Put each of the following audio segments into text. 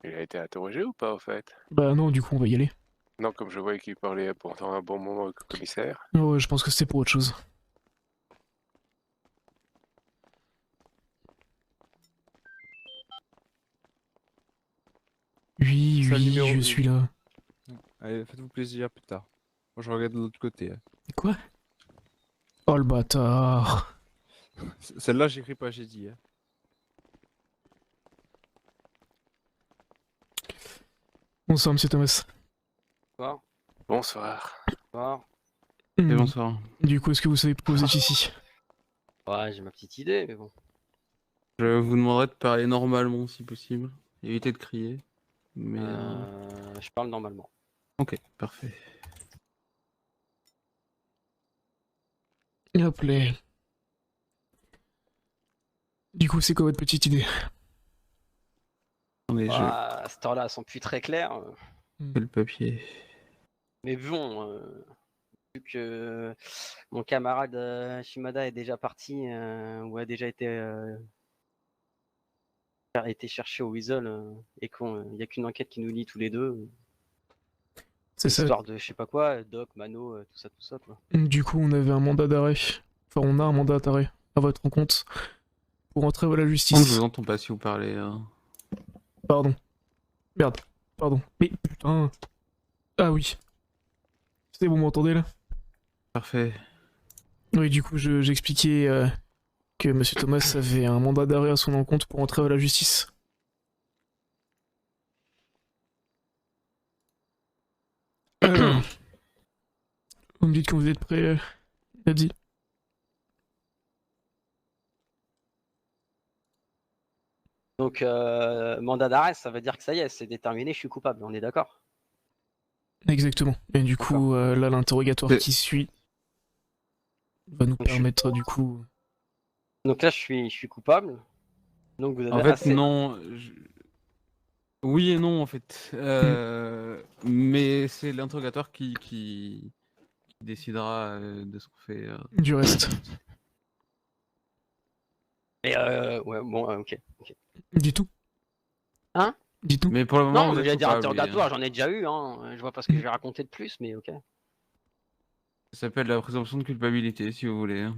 Il a été interrogé ou pas, au fait? Bah non, du coup, on va y aller. Non, comme je voyais qu'il parlait pendant un bon moment avec le commissaire. Ouais, je pense que c'était pour autre chose. Oui, C'est le oui, je numéro. suis là. Allez, faites-vous plaisir plus tard. Moi, je regarde de l'autre côté. Quoi? Oh le bâtard. Celle-là, j'écris pas, j'ai dit. Bonsoir, monsieur Thomas. Bonsoir. Bonsoir. Bonsoir. Et Hmm. bonsoir. Du coup, est-ce que vous savez pourquoi vous êtes ici? Ouais, j'ai ma petite idée, mais bon. Je vous demanderai de parler normalement si possible. Évitez de crier. Mais. Je parle normalement. Ok, parfait. Hop là. Du coup, c'est quoi votre petite idée? Attendez, je À cette heure-là, elles sont plus très claires. fais le papier. Mais bon, vu que mon camarade Shimada est déjà parti, ou a déjà été cherché au Weasel, et qu'il n'y a qu'une enquête qui nous lie tous les deux, C'est ça. histoire de je sais pas quoi, Doc, Mano, tout ça, quoi. Du coup, on avait un mandat d'arrêt. Enfin, on a un mandat d'arrêt à votre compte pour entrer à la Je justice. vous entends pas si vous parlez. Pardon. Merde. Pardon. Mais putain. Ah oui. C'est bon, vous m'entendez là? Parfait. Oui, du coup, j'expliquais que monsieur Thomas avait un mandat d'arrêt à son encontre pour entrer à la justice. Alors, vous me dites quand vous êtes prêt, Nadi. Donc, mandat d'arrêt, ça veut dire que ça y est, c'est déterminé, je suis coupable, on est d'accord? Exactement. Et du coup, là, l'interrogatoire Mais- qui suit va nous Donc, permettre, du coup... Donc là, je suis coupable. Donc vous En avez fait, assez. non. Oui et non, en fait. Mais c'est l'interrogatoire qui décidera de ce qu'on fait. Du reste. Mais ouais, bon, ok. Dis tout. Hein? Dis tout. Mais pour le moment, Non, vous mais êtes j'allais dire coupable. interrogatoire, j'en ai déjà eu, hein. Je vois pas ce que je vais raconter de plus, mais ok. Ça s'appelle la présomption de culpabilité, si vous voulez.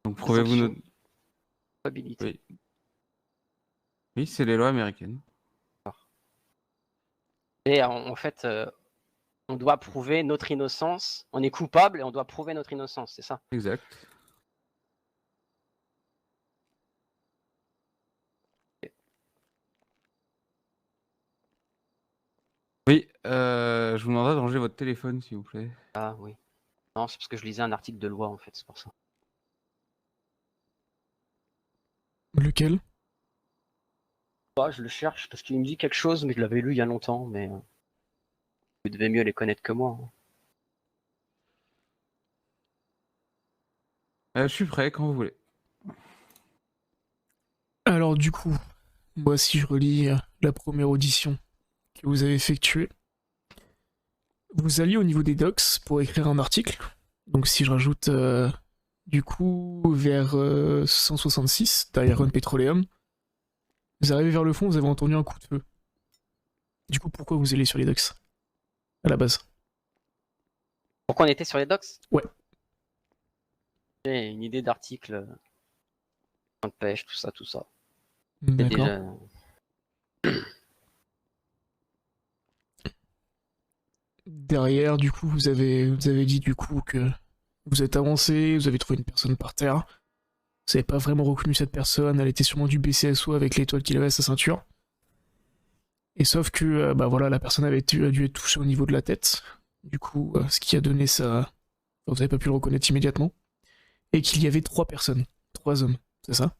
Donc prouvez-vous Présomption notre... de culpabilité. Oui, oui, c'est les lois américaines. Et en fait, on doit prouver notre innocence. On est coupable et on doit prouver notre innocence, c'est ça? Exact. Oui, je vous demanderai de ranger votre téléphone, s'il vous plaît. Ah oui. Non, c'est parce que je lisais un article de loi, en fait, c'est pour ça. Lequel? Je le cherche parce qu'il me dit quelque chose, mais je l'avais lu il y a longtemps, mais vous devez mieux les connaître que moi, hein. Je suis prêt quand vous voulez. Alors, du coup, moi, si je relis la première audition que vous avez effectuée, vous alliez au niveau des docs pour écrire un article. Donc, si je rajoute, du coup, vers 166, derrière Run Petroleum, vous arrivez vers le fond, vous avez entendu un coup de feu. Du coup, pourquoi vous allez sur les docks à la base? Pourquoi on était sur les docks? Ouais. J'ai une idée d'article, de pêche, tout ça, tout ça. D'accord. Déjà... Derrière, du coup, vous avez dit du coup que vous êtes avancé, vous avez trouvé une personne par terre. Vous n'avez pas vraiment reconnu cette personne, elle était sûrement du BCSO avec l'étoile qu'il avait à sa ceinture. Et sauf que, bah voilà, la personne a dû être touchée au niveau de la tête. Du coup, ce qui a donné ça. Enfin, vous n'avez pas pu le reconnaître immédiatement. Et qu'il y avait 3 personnes, 3 hommes, c'est ça?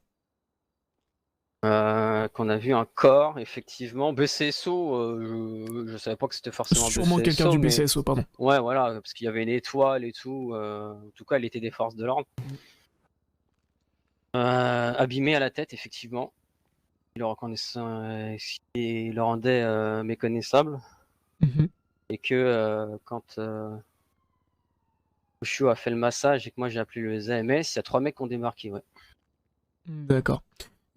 qu'on a vu un corps, effectivement. BCSO, je savais pas que c'était forcément Sûrement BCSO, quelqu'un du mais... BCSO, pardon. Ouais, voilà, parce qu'il y avait une étoile et tout. En tout cas, elle était des forces de l'ordre. Abîmé à la tête, effectivement. Il le il le rendait méconnaissable. Mhm. Et que quand Osho a fait le massage et que moi j'ai appelé le ZMS, il y a 3 mecs qui ont démarqué, ouais. D'accord.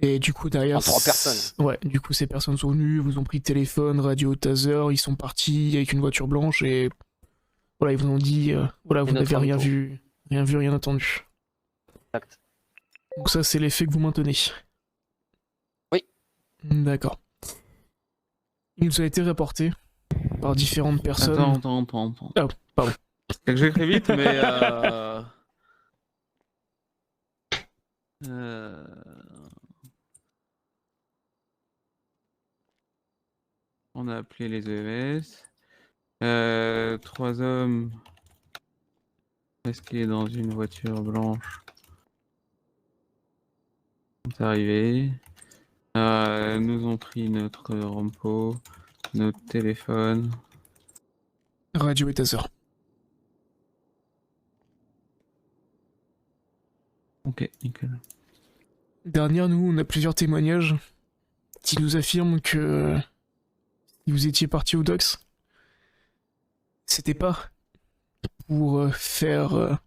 Et du coup, derrière. En 3 personnes. Ouais, du coup, ces personnes sont venues, vous ont pris téléphone, radio, taser, ils sont partis avec une voiture blanche et. Voilà, ils vous ont dit, voilà, vous notre n'avez rien retour. vu, rien entendu. Exact. Donc ça, c'est l'effet que vous maintenez. Oui. D'accord. Il nous a été rapporté par différentes personnes. Attends. Ah, pardon. C'est que j'écris vite, mais on a appelé les EMS. 3 hommes masqués dans une voiture blanche sont arrivés. Nous ont pris notre rempo, notre téléphone. Radio et taser. Ok, nickel. Dernière, nous, on a plusieurs témoignages qui nous affirment que si vous étiez parti au docks, c'était pas pour faire un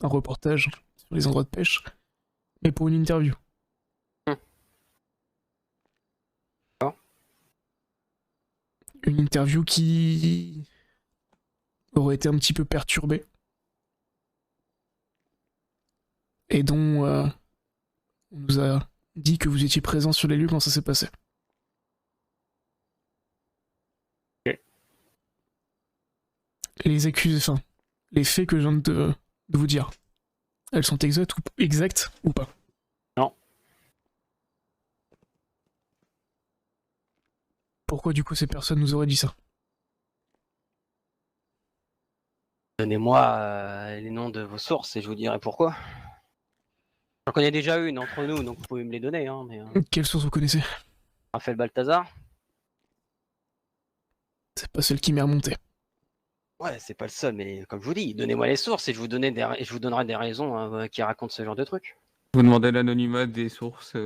reportage sur les endroits de pêche, mais pour une interview. Une interview qui aurait été un petit peu perturbée et dont on nous a dit que vous étiez présent sur les lieux quand ça s'est passé. Les accusations, enfin, les faits que je viens de vous dire, elles sont exactes ou pas? Non. Pourquoi du coup ces personnes nous auraient dit ça? Donnez-moi les noms de vos sources et je vous dirai pourquoi. J'en connais déjà une entre nous, donc vous pouvez me les donner. Hein, mais, Quelle source vous connaissez? Raphaël Balthazar. C'est pas celle qui m'est remontée. Ouais, c'est pas le seul, mais comme je vous dis, donnez-moi les sources et je vous donnerai des raisons qui racontent ce genre de trucs. Vous demandez l'anonymat des sources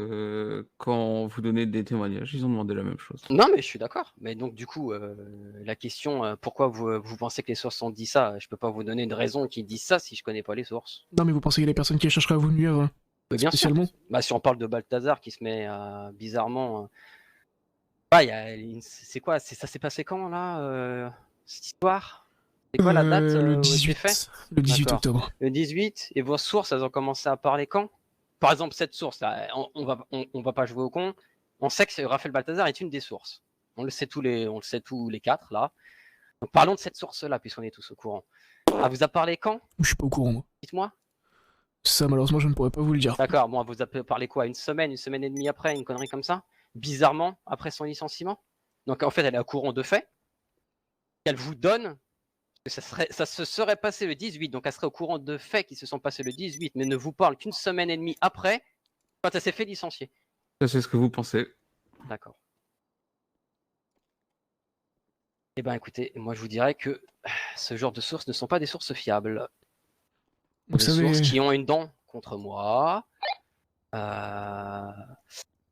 quand vous donnez des témoignages. Ils ont demandé la même chose. Non, mais je suis d'accord. Mais donc, du coup, la question, pourquoi vous pensez que les sources ont dit ça? Je peux pas vous donner une raison qui disent ça si je connais pas les sources. Non mais vous pensez qu'il y a des personnes qui chercheraient à vous nuire Mais bien sûr. spécialement? Bah, si on parle de Balthazar qui se met bizarrement. Ah, c'est quoi? Ça s'est passé quand là cette histoire? C'est quoi la date Le où c'est 18. fait? Le 18 D'accord. octobre. Le 18, et vos sources, elles ont commencé à parler quand? Par exemple, cette source-là, on va pas jouer au con. On sait que Raphaël Balthazar est une des sources. On le sait tous les 4 là. Donc parlons de cette source-là, puisqu'on est tous au courant. Elle vous a parlé quand? Je suis pas au courant moi. Dites-moi. Ça malheureusement je ne pourrais pas vous le dire. D'accord, bon, elle vous a parlé quoi? Une semaine et demie après, une connerie comme ça? Bizarrement, après son licenciement? Donc en fait, elle est au courant de fait. Elle vous donne que ça se serait passé le 18, donc elle serait au courant de faits qui se sont passés le 18, mais ne vous parle qu'une semaine et demie après, quand elle s'est fait licencier. Ça, c'est ce que vous pensez. D'accord. Eh bien écoutez, moi je vous dirais que ce genre de sources ne sont pas des sources fiables. Vous Des savez, sources qui ont une dent contre moi,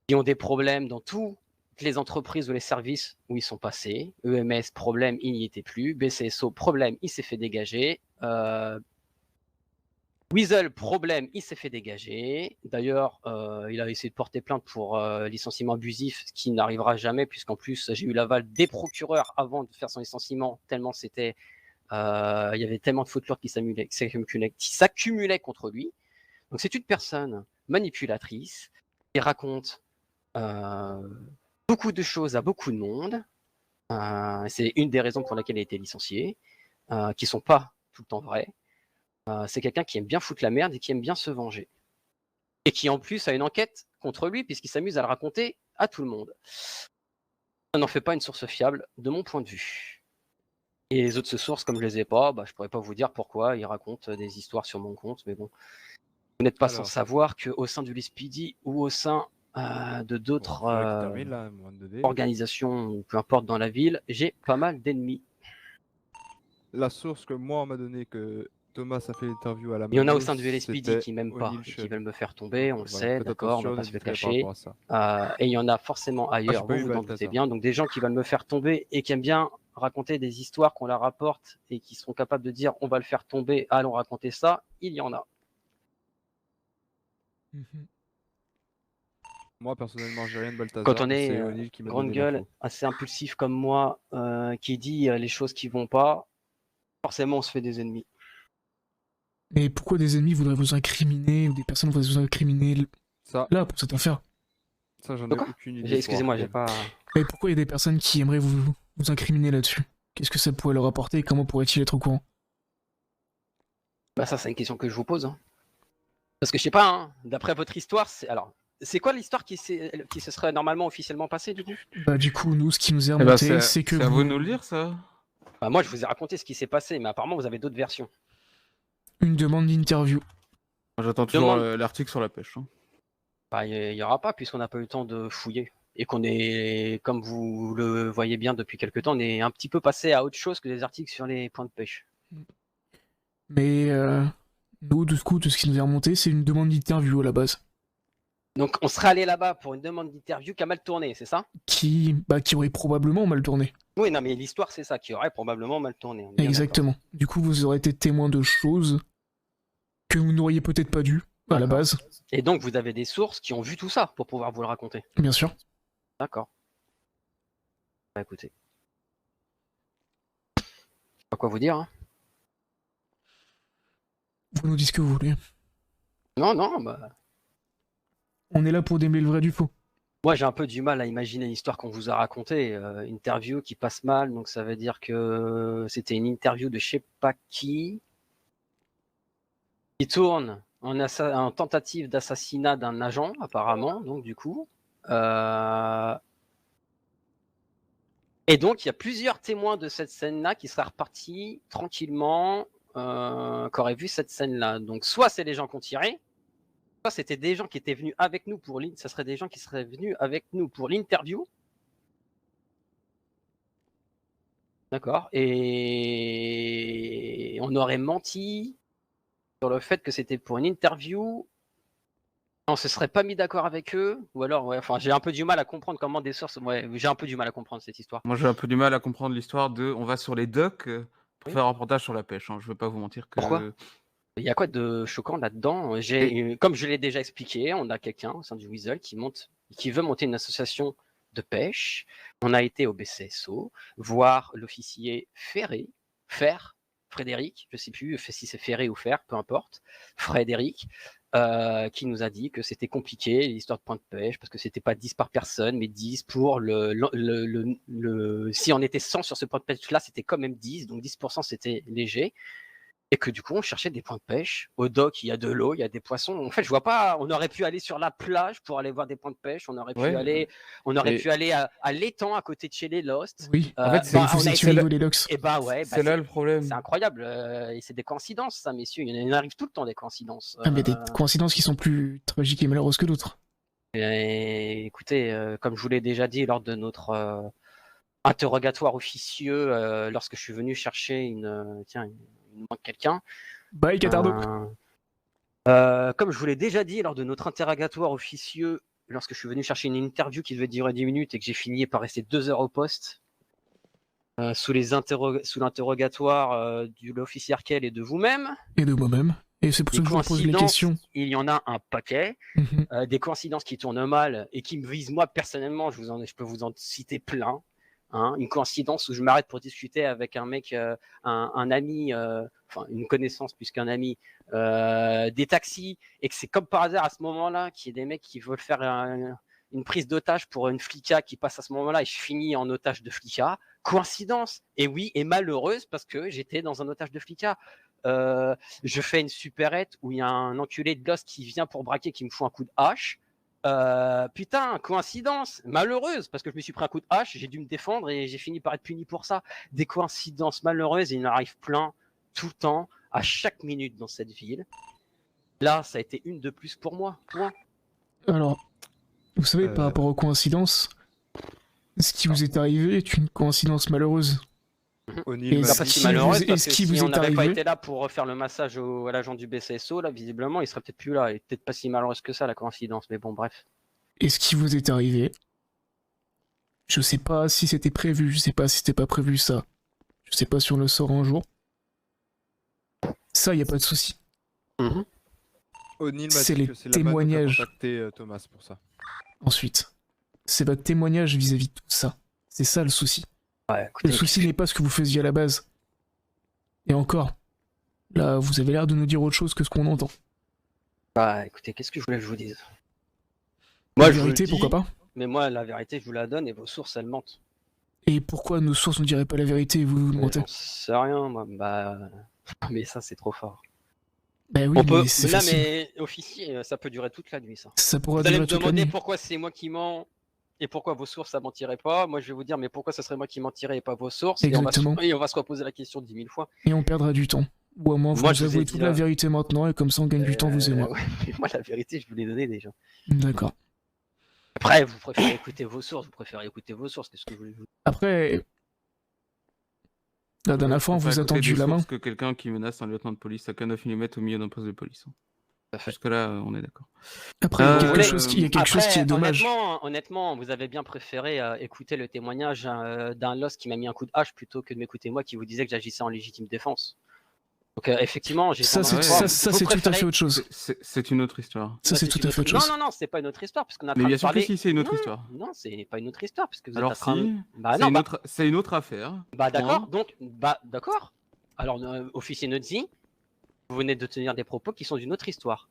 qui ont des problèmes dans toutes les entreprises ou les services où ils sont passés. EMS, problème, il n'y était plus. BCSO, problème, il s'est fait dégager. Weasel, problème, il s'est fait dégager. D'ailleurs, il a essayé de porter plainte pour licenciement abusif, ce qui n'arrivera jamais, puisqu'en plus, j'ai eu l'aval des procureurs avant de faire son licenciement, tellement c'était. Il y avait tellement de fautes lourdes qui s'accumulaient contre lui. Donc, c'est une personne manipulatrice qui raconte beaucoup de choses à beaucoup de monde. C'est une des raisons pour laquelle il a été licencié, qui ne sont pas tout le temps vraies. C'est quelqu'un qui aime bien foutre la merde et qui aime bien se venger. Et qui en plus a une enquête contre lui puisqu'il s'amuse à le raconter à tout le monde. Ça n'en fait pas une source fiable de mon point de vue. Et les autres sources, comme je les ai pas, je pourrais pas vous dire pourquoi ils racontent des histoires sur mon compte, mais bon. Vous n'êtes pas sans savoir qu'au sein du LSPD ou au sein de d'autres organisations, ou peu importe dans la ville, j'ai pas mal d'ennemis. La source que moi on m'a donné que Thomas a fait l'interview à la Il y en a au Mano, sein du LSPD qui m'aiment pas, et qui veulent me faire tomber, on le sait, d'accord, on va pas se le cacher. Et il y en a forcément ailleurs, vous vous en doutez bien. Donc des gens qui veulent me faire tomber et qui aiment bien raconter des histoires qu'on leur rapporte et qui seront capables de dire on va le faire tomber, allons raconter ça, il y en a. Moi, personnellement, j'ai rien de Balthazar. Quand on mais est c'est O'Neill qui m'a grande donné gueule, l'info. assez impulsif comme moi, qui dit les choses qui vont pas, forcément on se fait des ennemis. Mais pourquoi des ennemis voudraient vous incriminer, ou des personnes voudraient vous incriminer Ça, là, pour cette affaire? j'en ai Pourquoi aucune idée. Excusez-moi, j'ai pas. Et pourquoi il y a des personnes qui aimeraient vous incriminer là-dessus? Qu'est-ce que ça pourrait leur apporter et comment pourraient-ils être au courant? Bah ça, c'est une question que je vous pose. Hein. Parce que je sais pas, hein, d'après votre histoire, c'est quoi l'histoire qui se serait normalement officiellement passée du coup? Bah du coup, nous, ce qui nous est Eh ben, remonté, c'est que c'est à vous... vous de nous le dire, ça. Bah, moi, je vous ai raconté ce qui s'est passé, mais apparemment, vous avez d'autres versions. Une demande d'interview. Moi, j'attends toujours Demande- l'article sur la pêche. Hein. Bah, il y aura pas, puisqu'on n'a pas eu le temps de fouiller. Et qu'on est, comme vous le voyez bien depuis quelques temps, on est un petit peu passé à autre chose que des articles sur les points de pêche. Mais nous, du coup, tout ce qui nous est remonté, c'est une demande d'interview à la base. Donc, on serait allé là-bas pour une demande d'interview qui a mal tourné, c'est ça? Qui aurait probablement mal tourné. Oui, non, mais l'histoire, c'est ça, qui aurait probablement mal tourné. on est bien Exactement. Du coup, vous aurez été témoin de choses que vous n'auriez peut-être pas dû à la D'accord. base, d'accord. Et donc, vous avez des sources qui ont vu tout ça pour pouvoir vous le raconter. bien sûr. D'accord. Bah, écoutez. Pas quoi vous dire, hein. Vous nous dites ce que vous voulez. Non, non, bah. On est là pour démêler le vrai du faux. Moi, j'ai un peu du mal à imaginer l'histoire qu'on vous a racontée. Interview qui passe mal, donc ça veut dire que c'était une interview de je sais pas qui tourne en tentative d'assassinat d'un agent, apparemment, donc du coup. Et donc, il y a plusieurs témoins de cette scène-là qui seraient repartis tranquillement, qui auraient vu cette scène-là. Donc, soit c'est les gens qui ont tiré, soit c'était des gens qui étaient venus avec nous pour ça serait des gens qui seraient venus avec nous pour l'interview. D'accord. Et on aurait menti sur le fait que c'était pour une interview. On se serait pas mis d'accord avec eux, ou alors, ouais, enfin, j'ai un peu du mal à comprendre comment des sources. Ouais, j'ai un peu du mal à comprendre cette histoire. Moi, j'ai un peu du mal à comprendre l'histoire de. On va sur les docks pour Oui. faire un reportage sur la pêche. Hein. Je veux pas vous mentir que. Pourquoi Il y a quoi de choquant là-dedans? Comme je l'ai déjà expliqué, on a quelqu'un au sein du Weasel qui veut monter une association de pêche. On a été au BCSO voir l'officier Frédéric, je sais plus si c'est Ferré ou Fer, peu importe, Frédéric, qui nous a dit que c'était compliqué l'histoire de point de pêche parce que c'était pas 10 par personne mais 10 pour si on était 100 sur ce point de pêche là, c'était quand même 10, donc 10% c'était léger. Et que du coup, on cherchait des points de pêche. Au dock, il y a de l'eau, il y a des poissons. En fait, je vois pas. On aurait pu aller sur la plage pour aller voir des points de pêche. On aurait pu aller à l'étang à côté de chez les Lost. Oui. En fait, c'est- vous on a étiez au été- niveau des locks. Et bah ouais, C'est là le problème. c'est incroyable. Et c'est des coïncidences, ça, messieurs. Il y en arrive tout le temps des coïncidences. Ah, mais des coïncidences qui sont plus tragiques et malheureuses que d'autres. Et écoutez, comme je vous l'ai déjà dit lors de notre interrogatoire officieux, lorsque je suis venu chercher il manque quelqu'un. Bye, Catardo. Comme je vous l'ai déjà dit lors de notre interrogatoire officieux, lorsque je suis venu chercher une interview qui devait durer 10 minutes et que j'ai fini par rester 2 heures au poste, sous l'interrogatoire de l'officier Arkel et de vous-même, Et de moi-même. Et c'est pour ça des que je vous pose les coïncidences, questions. il y en a un paquet. Mhm. Des coïncidences qui tournent mal et qui me visent moi personnellement, je peux vous en citer plein. Hein, une coïncidence où je m'arrête pour discuter avec un mec, un ami, enfin une connaissance plus qu'un ami, des taxis, et que c'est comme par hasard à ce moment-là qu'il y a des mecs qui veulent faire une prise d'otage pour une flica qui passe à ce moment-là et je finis en otage de flica. Coïncidence, et oui, et malheureuse parce que j'étais dans un otage de flica. Je fais une supérette où il y a un enculé de gosse qui vient pour braquer, qui me fout un coup de hache. Putain, coïncidence, malheureuse, parce que je me suis pris un coup de hache, j'ai dû me défendre et j'ai fini par être puni pour ça. Des coïncidences malheureuses, il en arrive plein, tout le temps, à chaque minute dans cette ville. Là, ça a été une de plus pour moi. Point. Alors, vous savez, par rapport aux coïncidences, ce qui vous est arrivé est une coïncidence malheureuse. O'Neill Et m'a ça, Pas dit- si qui malheureuse, vous- parce est-ce que qui si vous on est n'avait pas arrivé été là pour refaire le massage à l'agent du BCSO, là, visiblement, il serait peut-être plus là. Et peut-être pas si malheureuse que ça, la coïncidence. Mais bon, bref. Et ce qui vous est arrivé, je sais pas si c'était prévu, je sais pas si c'était pas prévu ça. Je sais pas si on le saura un jour. Ça, y a pas de souci. O'Neill m'a C'est dit les que c'est la MAD qui a témoignages. contacté Thomas pour ça. Ensuite, c'est votre témoignage vis-à-vis de tout ça. C'est ça le souci. Ouais, écoutez, Le souci n'est pas ce que vous faisiez à la base. Et encore, là, vous avez l'air de nous dire autre chose que ce qu'on entend. bah, écoutez, qu'est-ce que je voulais que je vous dise? La Moi, je vous le vérité, dis, pourquoi pas? mais moi, la vérité, je vous la donne et vos sources, elles mentent. Et pourquoi nos sources ne diraient pas la vérité et vous nous mentez? J'en sais rien, moi. Bah, mais ça, c'est trop fort. Bah oui, On peut. mais c'est Non, facile. mais officier, ça peut durer toute la nuit, ça. Ça pourra Vous allez durer me toute la demander nuit. pourquoi c'est moi qui mens et pourquoi vos sources, ça mentirait pas. Moi, je vais vous dire, mais pourquoi ça serait moi qui mentirais et pas vos sources? Exactement. Et on va se reposer la question 10 000 fois. Et on perdra du temps. Ou au moins, vous Moi, nous je vous ai avouez dit toute là. la vérité maintenant, et comme ça, on gagne du temps, vous et moi. Ouais, mais moi, la vérité, je vous l'ai donnée déjà. D'accord. Après, vous préférez écouter vos sources, Qu'est-ce que je voulais vous Après, la dernière fois, on vous a tendu la main. Que quelqu'un qui menace un lieutenant de police à 9 mm au milieu d'un poste de police. Tout à fait. Jusque-là, on est d'accord. Après, il y a quelque voulez- chose qui est dommage. Honnêtement, vous avez bien préféré écouter le témoignage d'un loss qui m'a mis un coup de hache plutôt que de m'écouter moi qui vous disait que j'agissais en légitime défense. Donc effectivement, j'ai Ça, tendance c'est à Ouais, croire- ça, vous c'est tout à préférez- fait autre chose. C'est une autre histoire. Ça, c'est c'est tout une à fait autre autre- chose. Non, non, non, c'est pas une autre histoire parce qu'on a Mais bien sûr que si, c'est une autre Non, histoire. Non, c'est pas une autre histoire parce que vous Alors êtes en train de- si, Bah c'est non, une, c'est une autre affaire. bah d'accord. Point. Donc bah d'accord. Alors officier Nodzi, vous venez de tenir des propos qui sont d'une autre histoire.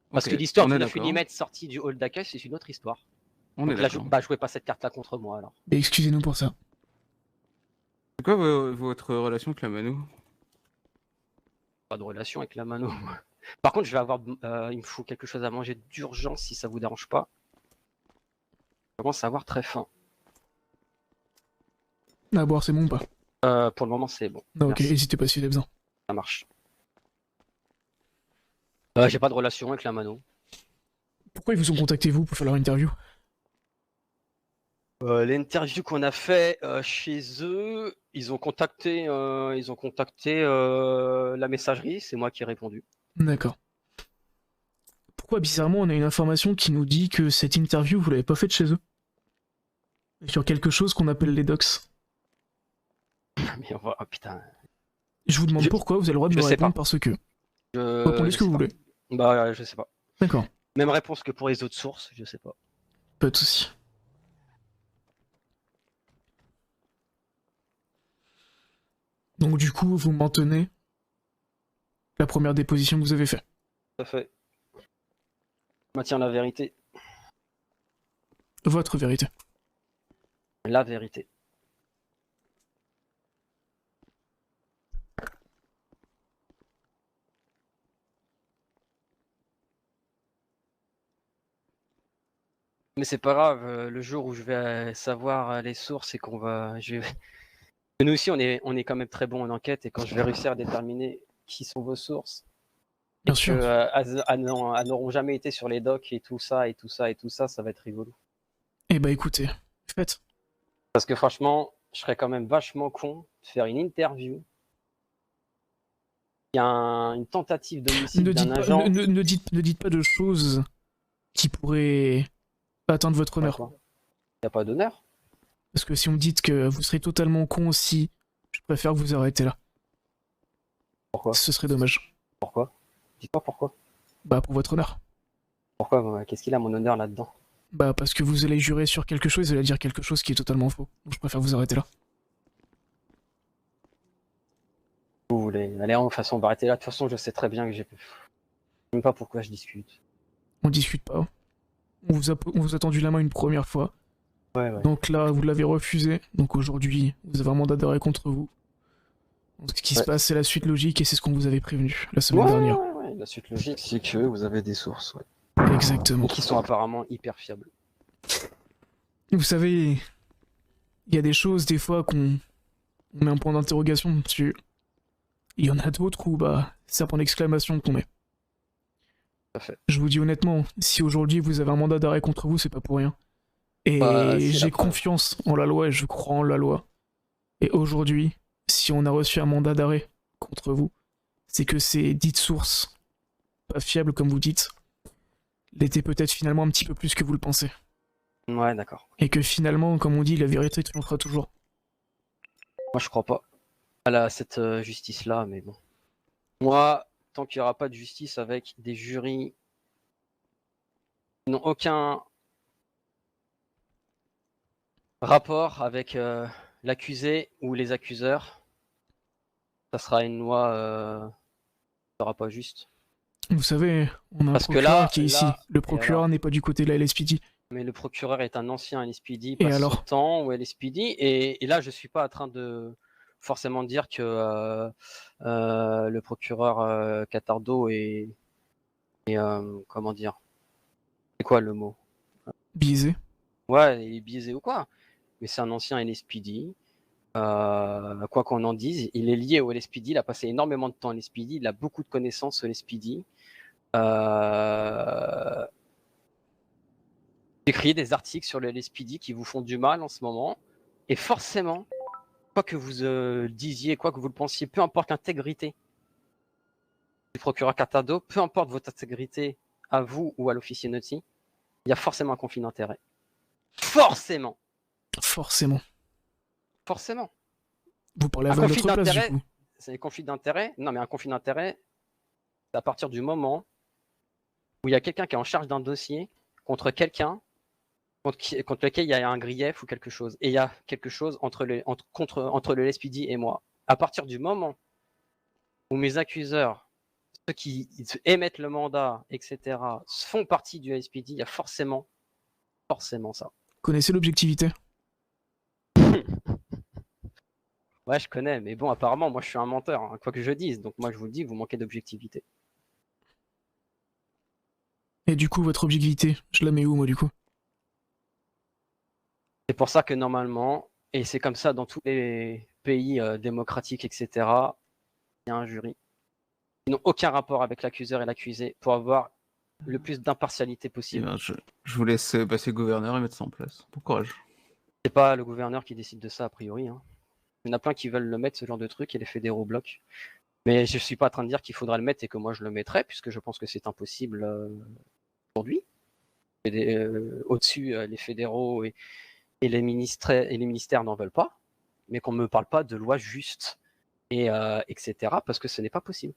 Parce Ok, que l'histoire on du est 9 d'accord. mm sortie du hall d'accueil, c'est une autre histoire. On est Donc là, d'accord. bah jouez pas cette carte-là contre moi alors. Mais excusez-nous pour ça. C'est quoi votre relation avec la Manu? Pas de relation avec la mano. Par contre, je vais avoir, il me faut quelque chose à manger d'urgence si ça vous dérange pas. Je commence à avoir très faim. À boire, c'est bon ou pas? Pour le moment, c'est bon. Non, ok, Merci. n'hésitez pas si vous avez besoin. Ça marche. J'ai pas de relation avec la mano. Pourquoi ils vous ont contacté, vous, pour faire leur interview? L'interview qu'on a fait chez eux, ils ont contacté la messagerie, c'est moi qui ai répondu. D'accord. Pourquoi, bizarrement, on a une information qui nous dit que cette interview, vous l'avez pas faite chez eux? Sur quelque chose qu'on appelle les docs. Mais on va... Oh putain. Je vous demande Je- pourquoi, vous avez le droit de je me sais répondre pas. parce que... Je... Répondez je ce que sais vous pas. voulez. Bah je sais pas. D'accord, Même réponse que pour les autres sources, je sais pas. pas de soucis. Donc du coup, vous maintenez la première déposition que vous avez faite. Tout à fait. Je maintiens la vérité. Votre vérité. La vérité. Mais c'est pas grave, le jour où je vais savoir les sources et qu'on va... Nous aussi, on est quand même très bons en enquête et quand je vais réussir à déterminer qui sont vos sources, Bien et sûr. que elles n'auront jamais été sur les docs et tout ça, ça va être rigolo. Eh bah écoutez, faites. Parce que franchement, je serais quand même vachement con de faire une interview. Il y a une tentative d'homicide Ne d'un dites, pas, agent. ne dites pas de choses qui pourraient atteindre votre honneur. Il n'y a pas d'honneur. Parce que si on me dit que vous serez totalement con aussi, je préfère que vous arrêtez là. Pourquoi? Ce serait dommage. Pourquoi? Dites-moi pourquoi. Bah pour votre honneur. Pourquoi? Qu'est-ce qu'il a mon honneur là-dedans? Bah parce que vous allez jurer sur quelque chose et vous allez dire quelque chose qui est totalement faux. Donc je préfère vous arrêter là. Vous voulez. Allez, de toute façon, on va arrêter là. De toute façon, je sais très bien que j'ai... Je sais même pas pourquoi je discute. On discute pas. On vous a tendu la main une première fois. Ouais. Donc là, vous l'avez refusé. Donc aujourd'hui, vous avez un mandat d'arrêt contre vous. Donc, ce qui se passe, c'est la suite logique et c'est ce qu'on vous avait prévenu la semaine dernière. Ouais. La suite logique, c'est que vous avez des sources, ouais. Exactement. Qui sont apparemment hyper fiables. Vous savez, il y a des choses, des fois, qu'on met un point d'interrogation dessus. Il y en a d'autres où, bah, c'est un point d'exclamation qu'on met. Tout à fait. Je vous dis honnêtement, si aujourd'hui vous avez un mandat d'arrêt contre vous, c'est pas pour rien. Et Bah, c'est la j'ai preuve. confiance en la loi et je crois en la loi. Et aujourd'hui, si on a reçu un mandat d'arrêt contre vous, c'est que ces dites sources, pas fiables comme vous dites, l'étaient peut-être finalement un petit peu plus que vous le pensez. Ouais, d'accord. Et que finalement, comme on dit, la vérité triomphera toujours. Moi, je crois pas à cette justice-là, mais bon. Moi, tant qu'il n'y aura pas de justice avec des jurys qui n'ont aucun rapport avec l'accusé ou les accuseurs, ça sera une loi qui sera pas juste. Vous savez, on a un Parce que procureur là- qui est ici. là- Le et procureur alors n'est pas du côté de la LSPD. Mais le procureur est un ancien LSPD, Et passe son alors temps au LSPD, et là je suis pas en train de forcément dire que le procureur Catardo est comment dire, c'est quoi le mot? Biaisé. Ouais, il est biaisé ou quoi, mais c'est un ancien LSPD. Quoi qu'on en dise, il est lié au LSPD, il a passé énormément de temps au LSPD, il a beaucoup de connaissances au LSPD. Écrit des articles sur le LSPD qui vous font du mal en ce moment, et forcément, quoi que vous disiez, quoi que vous le pensiez, peu importe l'intégrité du procureur Catado, peu importe votre intégrité à vous ou à l'officier Naughty, il y a forcément un conflit d'intérêt. Forcément. Forcément. Forcément. Vous parlez Un à conflit votre place, du d'intérêt, coup. c'est un conflit d'intérêt. Non, mais un conflit d'intérêt, c'est à partir du moment où il y a quelqu'un qui est en charge d'un dossier contre quelqu'un contre lequel il y a un grief ou quelque chose. Et il y a quelque chose entre le LSPD et moi. À partir du moment où mes accuseurs, ceux qui émettent le mandat, etc., font partie du LSPD, il y a forcément ça. Connaissez l'objectivité? Ouais, je connais, mais bon, apparemment, moi, je suis un menteur, hein, quoi que je dise. Donc, moi, je vous le dis, vous manquez d'objectivité. Et du coup, votre objectivité, je la mets où, moi, du coup? C'est pour ça que normalement, et c'est comme ça dans tous les pays démocratiques, etc., il y a un jury. Ils n'ont aucun rapport avec l'accuseur et l'accusé pour avoir le plus d'impartialité Eh possible. ben, je vous laisse passer le gouverneur et mettre ça en place. Bon courage. C'est pas le gouverneur qui décide de ça, a priori. Hein. Il y en a plein qui veulent le mettre, ce genre de truc, et les fédéraux bloquent. Mais je suis pas en train de dire qu'il faudra le mettre et que moi je le mettrai, puisque je pense que c'est impossible aujourd'hui. Au-dessus, les fédéraux et les ministères n'en veulent pas, mais qu'on ne me parle pas de loi juste, et etc., parce que ce n'est pas possible.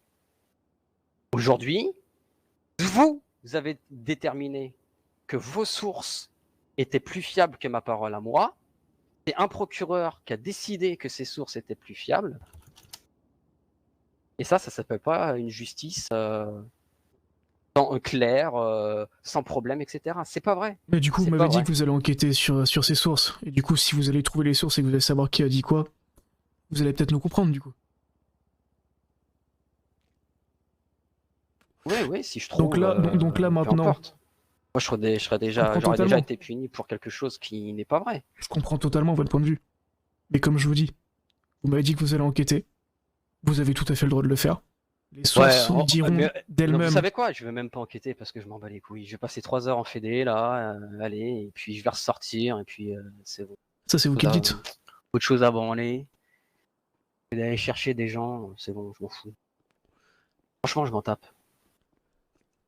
Aujourd'hui, vous avez déterminé que vos sources étaient plus fiables que ma parole à moi. C'est un procureur qui a décidé que ces sources étaient plus fiables. Et ça s'appelle pas une justice claire, sans problème, etc. C'est pas vrai. Mais du coup, vous C'est m'avez pas dit vrai. que vous allez enquêter sur ces sources. Et du coup, si vous allez trouver les sources et que vous allez savoir qui a dit quoi, vous allez peut-être nous comprendre, du coup. Oui, si je trouve. Donc là, peu maintenant, importe. Moi, j'aurais comprends déjà totalement. été puni pour quelque chose qui n'est pas vrai. je comprends totalement votre point de vue. Mais comme je vous dis, vous m'avez dit que vous allez enquêter. Vous avez tout à fait le droit de le faire. Les sources diront mais, vous d'elles-mêmes. savez quoi? Je vais même pas enquêter parce que je m'en bats les couilles. Je vais passer 3 heures en fédé là, allez, et puis je vais ressortir, et puis c'est bon. Ça, c'est vous qui le dites. Autre chose à branler. D'aller chercher des gens, c'est bon, je m'en fous. Franchement, je m'en tape.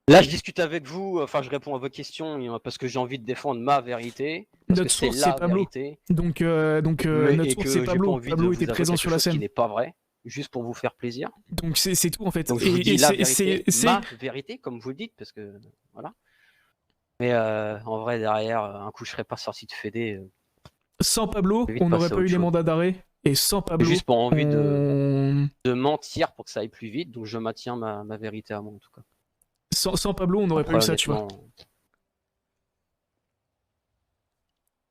Là, je discute avec vous, enfin, je réponds à vos questions parce que j'ai envie de défendre ma vérité. Parce Notre que c'est source, la c'est Pablo. vérité. Donc Mais- notre et source, que c'est j'ai pas Pablo. envie de Pablo vous était avouer présent quelque sur la chose qui scène. n'est pas vrai, juste pour vous faire plaisir. Donc c'est tout, en fait. Donc je vous dis la vérité, c'est- ma vérité, comme vous le dites, parce que voilà. Mais en vrai, derrière, un coup, je serais pas sorti de fédé. Sans Pablo, Vite on n'aurait passer à pas eu autre les chose. mandats d'arrêt. Et sans Pablo, Juste pour envie on- de mentir pour que ça aille plus vite, donc je maintiens ma vérité à moi en tout cas. sans Pablo, on n'aurait pas Après, eu ça, tu vois. honnêtement,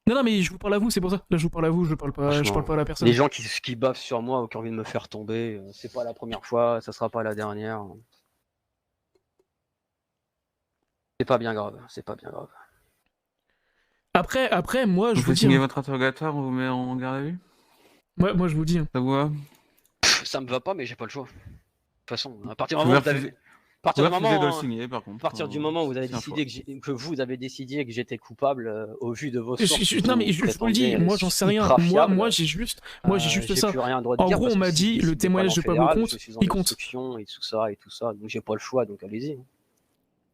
Non, mais je vous parle à vous, c'est pour ça. Là, je vous parle à vous, je parle pas à la personne. les gens qui bavent sur moi ou qui ont envie de me faire tomber, c'est pas la première fois, ça sera pas la dernière. C'est pas bien grave, c'est pas bien grave. Après, moi, je Vous vous dis. signez Hein. votre interrogatoire, on vous met en garde à vue. Moi, je vous dis. Hein. Ça vous va? Ça me va pas, mais j'ai pas le choix. De toute façon, à partir du Vous moment où pouvez vous avez... refuser- à partir vous du pouvez refuser de le moment, signer, par contre. à partir du moment où vous avez C'est un décidé que vous avez décidé que j'étais coupable au vu de vos sources. Non, mais je vous le dis, moi, j'en sais rien. Moi, j'ai juste ça. Plus rien droit de En dire gros, parce on que m'a si dit, je le décide de témoignage de pas Pablo en fédéral, compte, je suis en il compte. instruction et tout ça, donc j'ai pas le choix, donc allez-y.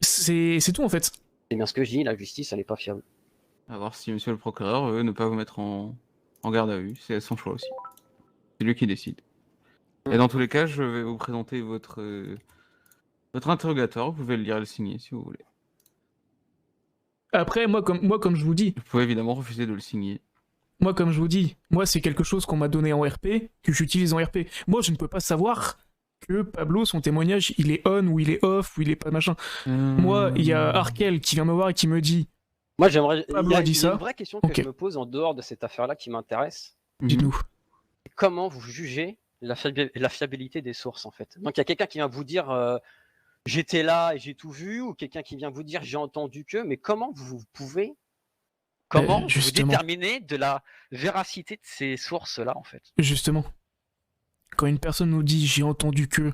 C'est tout, en fait. C'est bien ce que je dis, la justice, elle est pas fiable. À voir si monsieur le procureur veut ne pas vous mettre en garde à vue. C'est son choix aussi. C'est lui qui décide. Et dans tous les cas, je vais vous présenter votre interrogatoire. Vous pouvez le lire et le signer si vous voulez. Après, moi, comme je vous dis, Vous pouvez évidemment refuser de le signer. Moi, comme je vous dis, moi, c'est quelque chose qu'on m'a donné en RP, que j'utilise en RP. Moi, je ne peux pas savoir que Pablo, son témoignage, il est on, ou il est off, ou il est pas machin. Moi, il y a Arkel qui vient me voir et qui me dit, Moi, j'aimerais. Pablo Il y a a dit ça. une vraie question que Ok. je me pose en dehors de cette affaire-là qui m'intéresse. dites-nous. Comment vous jugez la fiabilité des sources, en fait? Donc, il y a quelqu'un qui vient vous dire j'étais là et j'ai tout vu, ou quelqu'un qui vient vous dire j'ai entendu que, mais comment vous pouvez. Comment vous justement. déterminez de la véracité de ces sources-là, en fait? Justement. Quand une personne nous dit j'ai entendu que,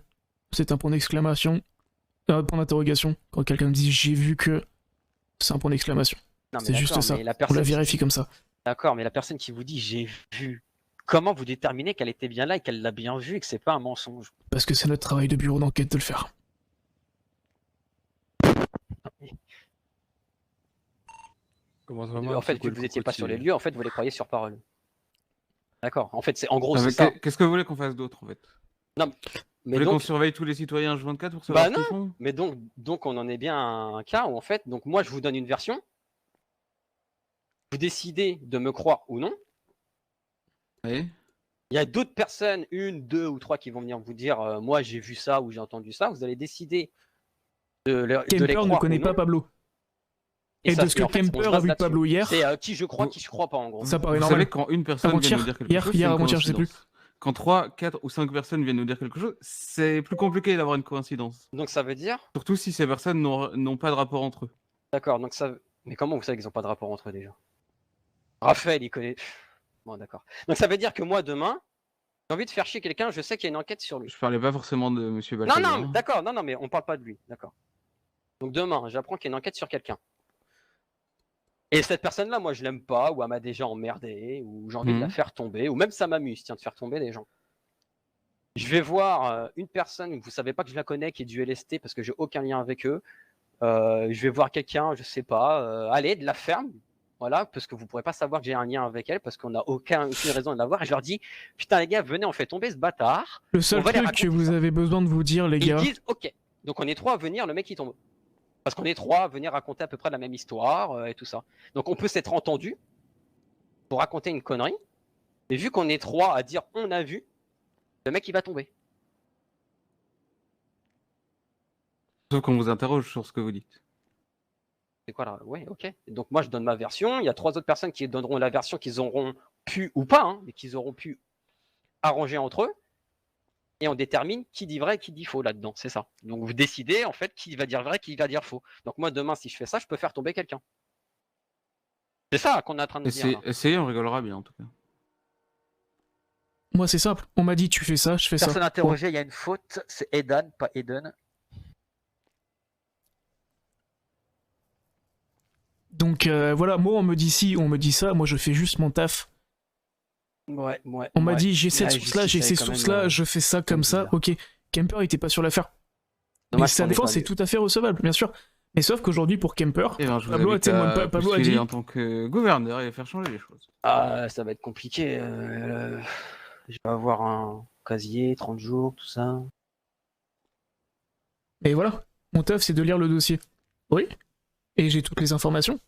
c'est un point d'exclamation, point d'interrogation. Quand quelqu'un me dit j'ai vu que, c'est un point d'exclamation. Non, mais C'est juste d'accord, ça. mais la On la personne qui vérifie dit- comme ça. D'accord, mais la personne qui vous dit j'ai vu, comment vous déterminez qu'elle était bien là et qu'elle l'a bien vu et que c'est pas un mensonge? Parce que c'est notre travail de bureau d'enquête de le faire. Commence vraiment à En fait, secouer vu que le vous n'étiez pas sur les cocotier. lieux, en fait, vous les croyez sur parole. D'accord. En fait, c'est en gros, c'est ça. Qu'est-ce que vous voulez qu'on fasse d'autre en fait? Vous Mais voulez qu'on donc, surveille tous les citoyens H24 pour savoir bah ce qu'ils non. font? mais donc, on en est bien à un cas où, en fait, donc moi, je vous donne une version. Vous décidez de me croire ou non. Oui. Il y a d'autres personnes, 1, 2 ou 3, qui vont venir vous dire moi, j'ai vu ça ou j'ai entendu ça. Vous allez décider de les Kemper croire ne connaît ou pas non. Pablo. Et ça, de ce que en fait, on se Kemper a base vu de là-dessus. Pablo hier, C'est qui je crois, Vous- qui je crois pas, en gros. ça paraît Vous normal. savez, quand une personne vient Avant-hier, nous dire quelque hier, chose, c'est hier, une avant-hier, je sais plus. coïncidence. Quand 3, 4 ou 5 personnes viennent nous dire quelque chose, c'est plus compliqué d'avoir une coïncidence. Donc ça veut dire, Surtout si ces personnes n'ont pas de rapport entre eux. d'accord. Donc ça, mais comment vous savez qu'ils n'ont pas de rapport entre eux déjà? Raphaël, il connaît. Bon, d'accord. Donc ça veut dire que moi, demain, j'ai envie de faire chier quelqu'un, je sais qu'il y a une enquête sur lui. Je parlais pas forcément de Monsieur Non, Balthazar. non, d'accord, non, mais on parle pas de lui, d'accord. Donc demain, j'apprends qu'il y a une enquête sur quelqu'un. Et cette personne-là, moi, je l'aime pas, ou elle m'a déjà emmerdé, ou j'ai envie de la faire tomber, ou même ça m'amuse, tiens, de faire tomber des gens. Je vais voir une personne, vous savez pas que je la connais, qui est du LST, parce que j'ai aucun lien avec eux. Je vais voir quelqu'un, je sais pas, allez, de la ferme, voilà, parce que vous pourrez pas savoir que j'ai un lien avec elle, parce qu'on n'a aucune raison de la voir. Et je leur dis, putain les gars, venez, on fait tomber ce bâtard. Le seul on va les truc raconter que vous ça. avez besoin de vous dire, les Ils gars, disent, ok. Donc on est 3 à venir, le mec il tombe. Parce qu'on est 3 à venir raconter à peu près la même histoire et tout ça. Donc on peut s'être entendu pour raconter une connerie. Mais vu qu'on est 3 à dire on a vu, le mec il va tomber. Sauf qu'on vous interroge sur ce que vous dites. C'est quoi là? Ouais, ok. Donc moi je donne ma version. Il y a 3 autres personnes qui donneront la version qu'ils auront pu ou pas, mais qu'ils auront pu arranger entre eux. Et on détermine qui dit vrai et qui dit faux là-dedans. C'est ça. Donc vous décidez en fait qui va dire vrai, qui va dire faux. Donc moi demain si je fais ça, je peux faire tomber quelqu'un. C'est ça qu'on est en train de dire. Là. Essayez, on rigolera bien en tout cas. moi c'est simple. On m'a dit tu fais ça, je fais Personne ça. interrogée, il y a une faute. C'est Edan, pas Eden. Donc voilà, moi on me dit ci, on me dit ça, moi je fais juste mon taf. Ouais. On m'a dit j'ai La cette source-là, j'ai justice, ces elle est quand sources-là, même, je fais ça comme ça, bizarre. ok. Kemper il était pas sur l'affaire. Mais Dommage sa qu'on ait défense pas est vu. tout à fait recevable, bien sûr. Mais sauf qu'aujourd'hui pour Kemper, Eh ben, je vous Pablo a invite à témoigné, Pablo a postuler dit, en tant que gouverneur et faire changer les choses. Ah, ça va être compliqué. Je vais avoir un casier, 30 jours, tout ça. et voilà, mon taf c'est de lire le dossier. Oui. Et j'ai toutes les informations.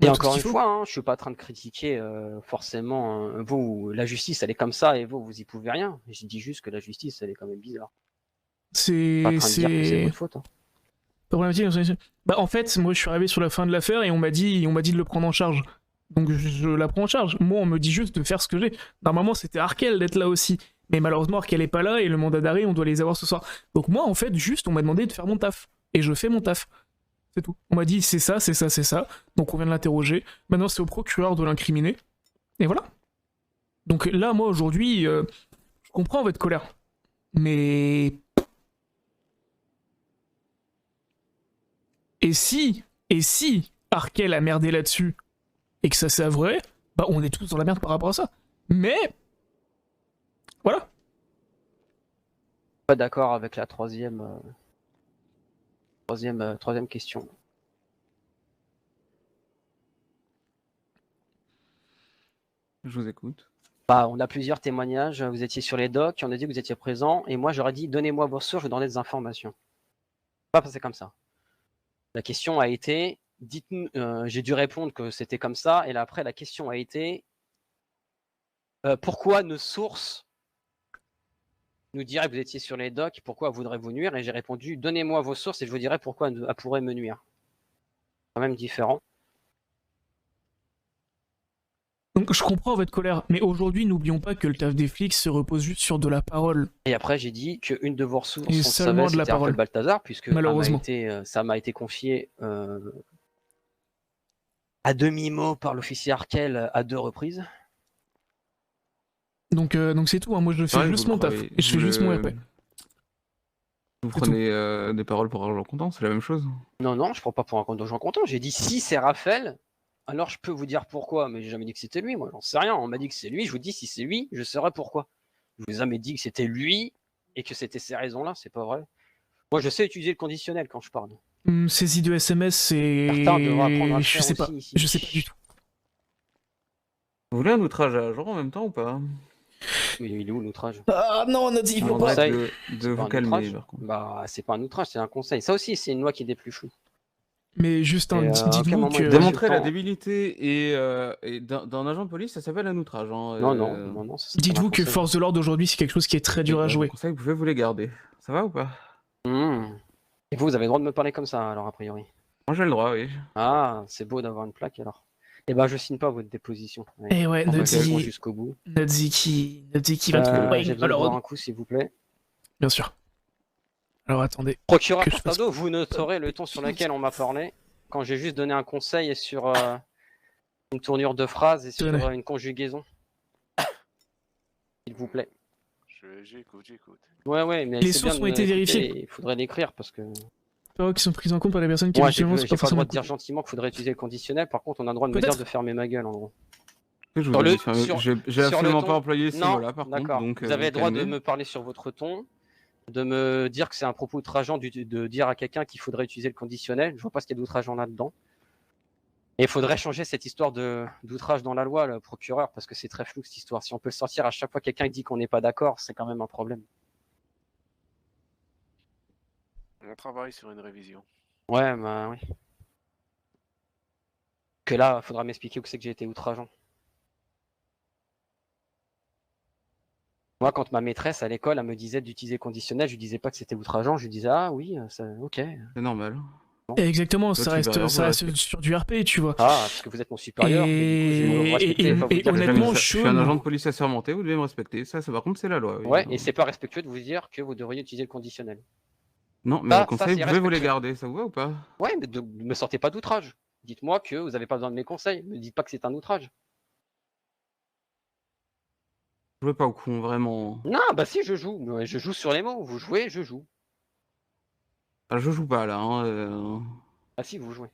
Et On a tout encore ce une qu'il faut. fois, hein, je suis pas en train de critiquer forcément vous, la justice, elle est comme ça et vous y pouvez rien. Je dis juste que la justice, elle est quand même bizarre. C'est Pas en train de dire que c'est c'est votre faute. Hein. problématique. Bah en fait, moi je suis arrivé sur la fin de l'affaire et on m'a dit de le prendre en charge. Donc je la prends en charge. Moi on me dit juste de faire ce que j'ai. Normalement c'était Arkel d'être là aussi. Mais malheureusement Arkel est pas là et le mandat d'arrêt on doit les avoir ce soir. Donc moi en fait juste on m'a demandé de faire mon taf. Et je fais mon taf. C'est tout. On m'a dit c'est ça, c'est ça, c'est ça. Donc on vient de l'interroger. Maintenant c'est au procureur de l'incriminer. Et voilà. Donc là moi aujourd'hui je comprends votre colère. Mais Et si Arkel a merdé là-dessus et que ça c'est vrai, bah on est tous dans la merde par rapport à ça. Mais voilà. Pas d'accord avec la troisième question. Je vous écoute. Bah, on a plusieurs témoignages. Vous étiez sur les docks, on a dit que vous étiez présent, et moi j'aurais dit donnez-moi vos sources, je vous donnerai des informations. Pas passé comme ça. La question a été dites-nous, j'ai dû répondre que c'était comme ça, et là, après, la question a été pourquoi nos sources nous diraient que vous étiez sur les docks, pourquoi voudraient vous nuire? Et j'ai répondu donnez-moi vos sources et je vous dirai pourquoi elles pourraient me nuire. C'est quand même différent. Donc je comprends votre colère, mais aujourd'hui n'oublions pas que le taf des flics se repose juste sur de la parole. Et après, j'ai dit qu'une de vos ressources, Et on le seulement savait, de la c'était parole. Arthel Balthazar, puisque Malheureusement. ça m'a été confié à demi-mot par l'officier Arkel à 2 reprises. Donc c'est tout, hein. Moi je fais Ouais, juste vous mon le taf, croyez- et je fais vous juste le- mon RP. Vous C'est prenez des paroles pour argent comptant, c'est la même chose. Non, non, je prends pas pour un compte de gens contents. J'ai dit si c'est Raphaël, alors je peux vous dire pourquoi, mais j'ai jamais dit que c'était lui, moi, j'en sais rien. On m'a dit que c'est lui, je vous dis si c'est lui, je saurai pourquoi. Je vous ai jamais dit que c'était lui et que c'était ces raisons-là, c'est pas vrai. Moi, je sais utiliser le conditionnel quand je parle. Saisie de SMS, c'est... Certains devraient apprendre à le Je faire sais pas, aussi ici. je sais pas du tout. Vous voulez un outrage à agent en même temps ou pas? Mais il est où l'outrage? Ah non, on a dit, il Je faut vous pas. demanderai de C'est pas vous un calmer outrage. par contre. Bah, c'est pas un outrage, c'est un conseil. Ça aussi, c'est une loi qui est des plus floues. Mais juste Et, à quel dites-vous moment que... il Démontrer la temps. débilité et d'un agent de police, ça s'appelle un outrage. Hein. Non, non, ça, c'est pas Dites-vous un que conseil. force de l'ordre aujourd'hui, c'est quelque chose qui est très dur à jouer. Conseil, vous pouvez vous les garder. Ça va ou pas? Et vous avez le droit de me parler comme ça, alors, a priori. Moi j'ai le droit, oui. Ah, c'est beau d'avoir une plaque, alors. Eh ben, je signe pas votre déposition. Eh ouais, On va Nodzi jusqu'au bout. qui va te convaincre. J'ai besoin de Alors, voir un coup, s'il vous plaît. bien sûr. Alors attendez. Procureur Que je fasse- Furtado, vous noterez le ton sur lequel on m'a parlé, quand j'ai juste donné un conseil et sur une tournure de phrase et sur Tenez. une conjugaison. S'il vous plaît. J'écoute. Ouais, mais Les c'est sources bien ont de été m'écouter vérifiées. et il faudrait l'écrire parce que. Paroles qui sont prises en compte par les personnes qui Moi, j'ai habituellement pas sont pas le droit forcément de dire gentiment qu'il faudrait utiliser le conditionnel. Par contre, on a le droit de me Peut-être. dire de fermer ma gueule, en gros. Je vous Sur ai le- dit, enfin, sur- j'ai sur le absolument ton- pas employé ces Non, mots-là par contre. d'accord. Donc, Vous avez le droit de calmez. me parler sur votre ton, de me dire que c'est un propos outrageant de dire à quelqu'un qu'il faudrait utiliser le conditionnel. Je vois pas ce qu'il y a d'outrageant là-dedans. Et il faudrait changer cette histoire d'outrage dans la loi, le procureur, parce que c'est très flou cette histoire. Si on peut le sortir à chaque fois que quelqu'un dit qu'on n'est pas d'accord, c'est quand même un problème. On travaille sur une révision. Ouais, bah oui. Que là, il faudra m'expliquer où c'est que j'ai été outrageant. Moi, quand ma maîtresse à l'école, elle me disait d'utiliser conditionnel, je lui disais pas que c'était outrageant, je lui disais ah oui, ok. C'est normal. Exactement, ça Votre supérieur, reste voilà. sur du RP, tu vois. Ah, parce que vous êtes mon supérieur. mais du coup, je vais vous respecter, et pas vous dire que je honnêtement, vais- je suis un agent de police assermenté, vous devez me respecter. Ça par contre, c'est la loi. oui. Ouais, et c'est pas respectueux de vous dire que vous devriez utiliser le conditionnel. Non, mais Ça, au conseil, c'est vous pouvez vous les respectueux. garder, ça vous va ou pas? Ouais, mais ne me sortez pas d'outrage. Dites-moi que vous n'avez pas besoin de mes conseils. Ne dites pas que c'est un outrage. Jouez pas au con, vraiment. Non, bah si, je joue. Mais je joue sur les mots. Vous jouez, je joue. Ah, je joue pas là. Hein, Ah si, vous jouez.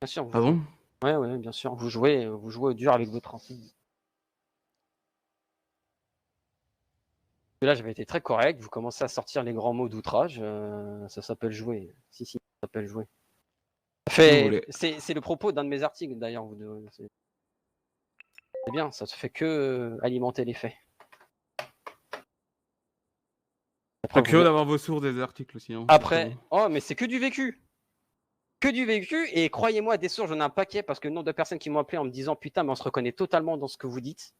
Bien sûr. Vous Ah bon? Ouais, bien sûr. Vous jouez au dur avec votre enseigne. Là, j'avais été très correct. Vous commencez à sortir les grands mots d'outrage. Ça s'appelle jouer. Si, ça s'appelle jouer. C'est le propos d'un de mes articles d'ailleurs. C'est bien, ça se fait que alimenter les faits. Très curieux d'avoir vos sources des articles aussi. Hein. Après, oh, mais c'est que du vécu. Que du vécu, et croyez-moi, des sources, j'en ai un paquet, parce que le nombre de personnes qui m'ont appelé en me disant putain, mais on se reconnaît totalement dans ce que vous dites.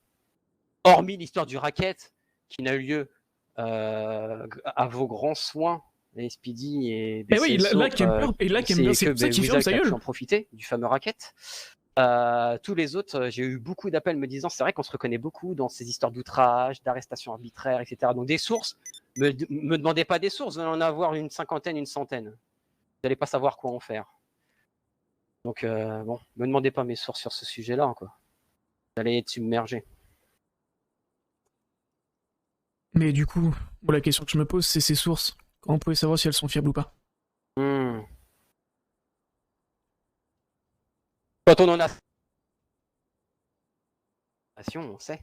Hormis l'histoire du racket, qui n'a eu lieu à vos grands soins, les Speedy et Mais oui, BCSO, là, Kemper, c'est pour ça qu'il ferme sa gueule. en profiter du fameux racket. Tous les autres, j'ai eu beaucoup d'appels me disant c'est vrai qu'on se reconnaît beaucoup dans ces histoires d'outrage, d'arrestation arbitraire, etc. Donc des sources, me demandez pas des sources, vous allez en avoir une cinquantaine, une centaine. Vous n'allez pas savoir quoi en faire. Donc bon, me demandez pas mes sources sur ce sujet-là, quoi. Vous allez être submergé. Mais du coup, bon, la question que je me pose, c'est ces sources. Comment on peut savoir si elles sont fiables ou pas? Quand on en a... on sait.